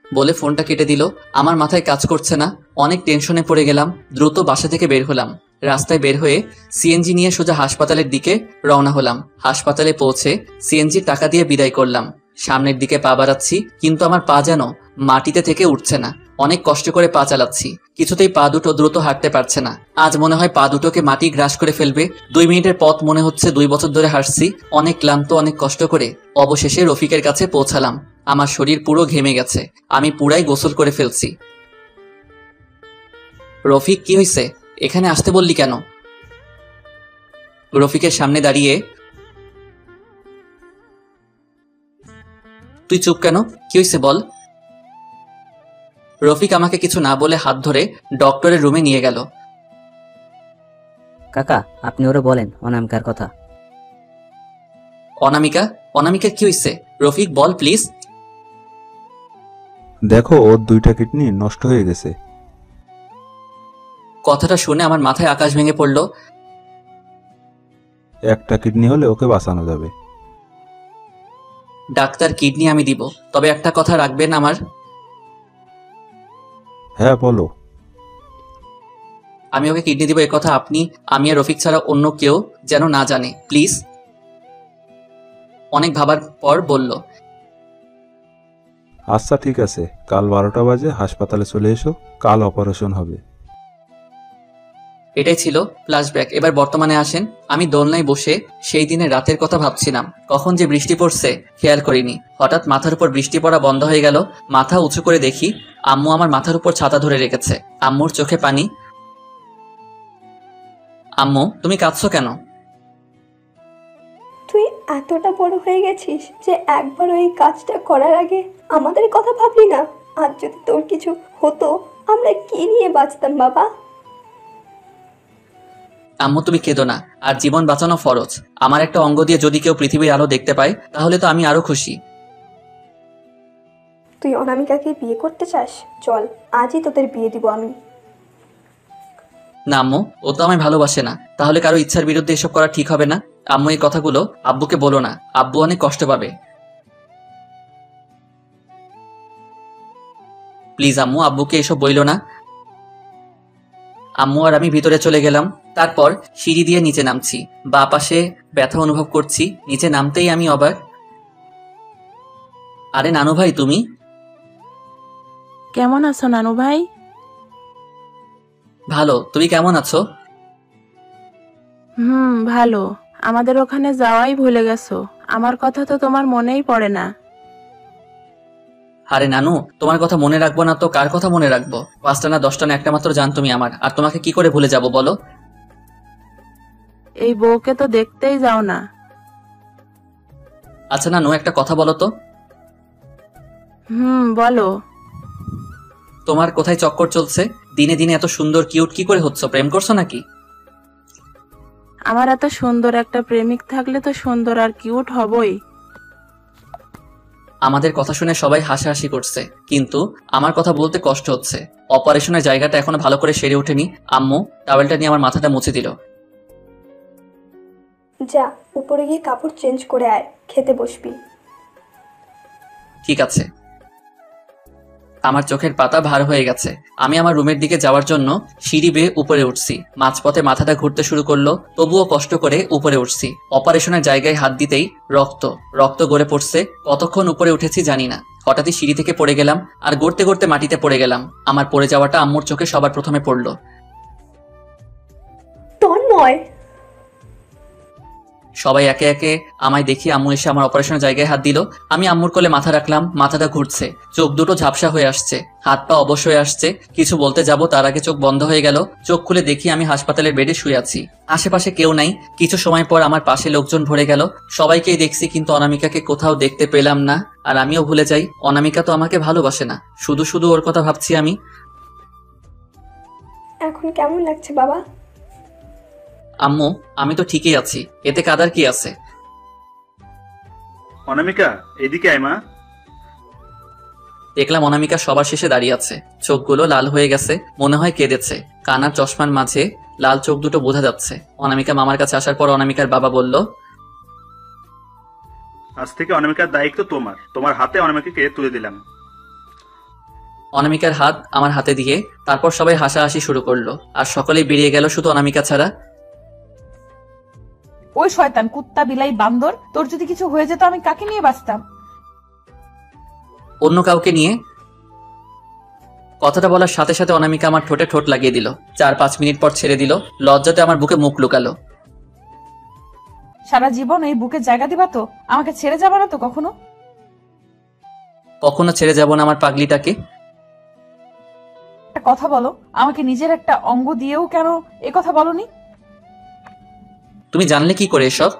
বলে ফোনটা কেটে দিল। আমার মাথায় কাজ করছে না, অনেক টেনশনে পড়ে গেলাম। দ্রুত বাসা থেকে বের হলাম। রাস্তায় বের হয়ে সিএনজি নিয়ে সোজা হাসপাতালের দিকে রওনা হলাম। হাসপাতালে পৌঁছে সিএনজির টাকা দিয়ে বিদায় করলাম। সামনের দিকে পা বাড়াচ্ছি, কিন্তু আমার পা যেন মাটিতে থেকে উঠছে না। অনেক কষ্ট করে পা চালাচ্ছি, কিছুতেই পা দুটো দ্রুত হাঁটতে পারছে না। আজ মনে হয় পা দুটোকে মাটি গ্রাস করে ফেলবে। 2 মিনিটের পথ মনে হচ্ছে 2 বছর ধরে হাঁটছি। অনেক ক্লান্ত, অনেক কষ্ট করে অবশেষে রফিকের কাছে পৌঁছালাম। আমার শরীর পুরো ঘেমে গেছে, আমি পুরাই গোসল করে ফেলছি। রফিক, কি হয়েছে? এখানে আসতে বললি কেন? রফিকের সামনে দাঁড়িয়ে, তুই চুপ কেন? কি হয়েছে বল। রফিক আমাকে কিছু না বলে হাত ধরে ডক্টরের রুমে নিয়ে গেল। কাকা, আপনি ওরে বলেন অনামিকার কথা। অনামিকা? অনামিকা কি হয়েছে? রফিক বল প্লিজ। দেখো, ওর 2টা কিডনি নষ্ট হয়ে গেছে। কথাটা শুনে আমার মাথায় আকাশ ভেঙে পড়ল। একটা কিডনি হলে ওকে বাঁচানো যাবে। ডাক্তার, কিডনি আমি দিব, তবে একটা কথা রাখবেন আমার। হ্যাঁ বলো। আমি ওকে কিডনি দিব, এ কথা আপনি, আমি আর রফিক ছাড়া অন্য কেউ যেন না জানে, প্লিজ। অনেক ভাবার পর বলল, আচ্ছা ঠিক আছে, কাল 12টা বাজে হাসপাতালে চলে এসো, কাল অপারেশন হবে। এটাই ছিল ফ্ল্যাশব্যাক। এবার বর্তমানে আসেন। আমি দোলনায় বসে সেই দিনের রাতের কথা ভাবছিলাম। কখন যে বৃষ্টি পড়ছে খেয়াল করিনি। হঠাৎ মাথার উপর বৃষ্টি পড়া বন্ধ হয়ে গেল। মাথা উঁচু করে দেখি আম্মু আমার মাথার উপর ছাতা ধরে রেখেছে। আম্মুর চোখে পানি। আম্মু, তুমি কাঁদছো কেন? তুই এতটা বড় হয়ে গেছিস যে একবার ওই কাজটা করার আগে আমাদের কথা ভাবলি না? আর যদি তোর কিছু হতো আমরা কি নিয়ে বাঁচতাম বাবা? আম্মু, তুমি কেঁদো না। আর জীবন বাঁচানো ফরজ। আমার একটা অঙ্গ দিয়ে যদি কেউ পৃথিবীর আলো দেখতে পায় তাহলে তো আমি আরো খুশি। তুই অনামিকাকে বিয়ে করতে চাস? চল, আজই তোদের বিয়ে দিব আমি। না আম্মু, ও তো আমায় ভালোবাসে না। তাহলে কারো ইচ্ছার বিরুদ্ধে এসব করা ঠিক হবে না। আম্মু, এই কথাগুলো আব্বুকে বলো না, আব্বু অনেক কষ্ট পাবে। প্লিজ আম্মু, আব্বুকে এসব বইলো না। আম্মু আর আমি ভিতরে চলে গেলাম। তারপর সিঁড়ি দিয়ে নিচে নামছি। বা পাশে ব্যথা অনুভব করছি। নিচে নামতেই আমি অবাক। আরে নানু ভাই, তুমি? কেমন আছো নানু ভাই? ভালো, তুমি কেমন আছো? ভালো। আমাদের ওখানে যাওয়াই ভুলে গেছো। আমার কথা তো তোমার মনেই পড়ে না। আরে নানু, তোমার কথা মনে রাখবো না তো কার কথা মনে রাখবো? 5টা না 10টা না একটা মাত্র জান তুমি আমার, আর তোমাকে কি করে ভুলে যাবো বলো? এই বউকে তো দেখতেই যাও না। আচ্ছা নানু, একটা কথা বলো তো। বলো। তোমার কোথায় চক্কর চলছে? দিনে দিনে এত সুন্দর কিউট কি করে হচ্ছে? প্রেম করছো নাকি? আমার এত সুন্দর একটা প্রেমিক থাকলে তো সুন্দর আর কিউট হবই। আমাদের কথা শুনে সবাই হাসাহাসি করছে, কিন্তু আমার কথা বলতে কষ্ট হচ্ছে। অপারেশনের জায়গাটা এখনো ভালো করে সেরে ওঠেনি। আম্মু টাওয়েলটা নিয়ে আমার মাথাটা মুছে দিল। যা উপরে গিয়ে কাপড় চেঞ্জ করে আয়, খেতে বসবি। ঠিক আছে। আমার চোখের পাতা ভার হয়ে গেছে। আমি আমার রুমের দিকে যাওয়ার জন্য সিঁড়ি বেয়ে উপরে উঠছি। মাঝপথে মাথাটা ঘুরতে শুরু করলো, তবুও কষ্ট করে উপরে উঠছি। অপারেশনের জায়গায় হাত দিতেই রক্ত গড়ে পড়ছে। কতক্ষণ উপরে উঠেছি জানি না। হঠাৎই সিঁড়ি থেকে পড়ে গেলাম, আর গড়তে গড়তে মাটিতে পড়ে গেলাম। আমার পড়ে যাওয়াটা আম্মুর চোখে সবার প্রথমে পড়লো। তন্ময়! সবাই একে একে আমায় দেখি আম্মু এসে আমার অপারেশনের জায়গায় হাত দিল। আমি আম্মুর কোলে মাথা রাখলাম, মাথাটা ঘুরছে, চোখ দুটো ঝাপসা হয়ে আসছে, হাত পা অবশ হয়ে আসছে। কিছু বলতে যাব তার আগে চোখ বন্ধ হয়ে গেল। চোখ খুলে দেখি আমি হাসপাতালের বেডে শুয়ে আছি। আশেপাশে কেউ নাই। কিছু সময় পর আমার পাশে লোকজন ভরে গেল। সবাইকেই দেখছি, কিন্তু অনামিকাকে কোথাও দেখতে পেলাম না। আর আমিও ভুলে যাই অনামিকা তো আমাকে ভালোবাসে না। শুধু শুধু ওর কথা ভাবছি আমি। এখন কেমন লাগছে বাবা? আম্মু, আমি তো ঠিকই আছি, এতে কাদার কি আছে? অনামিকা, এদিকে আয় মা। দেখলাম অনামিকা সবার শেষে দাঁড়িয়ে আছে। চোখগুলো লাল হয়ে গেছে, মনে হয় কেঁদেছে। কানার চশমার মাঝে লাল চোখ দুটো বোঝা যাচ্ছে। অনামিকা মামার কাছে আসার পর অনামিকার বাবা বলল, আজ থেকে অনামিকার দায়িত্ব তোমার হাতে অনামিকাকে তুলে দিলাম। অনামিকার হাত আমার হাতে দিয়ে তারপর সবাই হাসাহাসি শুরু করলো, আর সকলেই বেরিয়ে গেল শুধু অনামিকা ছাড়া। ওই শয়তান, কুত্তা, বিলাই, বান্দর, তোর যদি কিছু হয়ে যেত আমি কাকে নিয়ে বাঁচতাম? অন্য কাউকে নিয়ে। কথাটা বলার সাথে সাথে অনামিকা আমার ঠোঁটে ঠোঁট লাগিয়ে দিল। 4-5 মিনিট পর ছেড়ে দিল। লজ্জাতে আমার বুকে মুখ লুকালো। সারা জীবন এই বুকে জায়গা দিবা তো? আমাকে ছেড়ে যাবা না তো কখনো? কখনো ছেড়ে যাব না আমার পাগলিটাকে। একটা কথা বলো, আমাকে নিজের একটা অঙ্গ দিয়েও কেন এ কথা বলনি? তুমি জানলে কি করে এসব?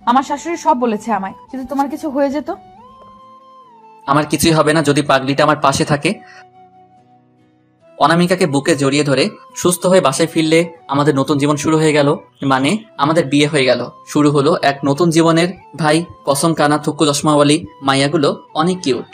আমার শাশুড়ি সব বলেছে আমায়। যদি তোমার কিছু হয়ে যেত? আমার কিছুই হবে না যদি পাগলিটা আমার পাশে থাকে। অনামিকাকে বুকে জড়িয়ে ধরে সুস্থ হয়ে বাসায় ফিরলে আমাদের নতুন জীবন শুরু হয়ে গেল। মানে আমাদের বিয়ে হয়ে গেল। শুরু হলো এক নতুন জীবনের। ভাই, কসম কানা, থুক্কু চশমাওয়ালি মাইয়াগুলো অনেক কিউট।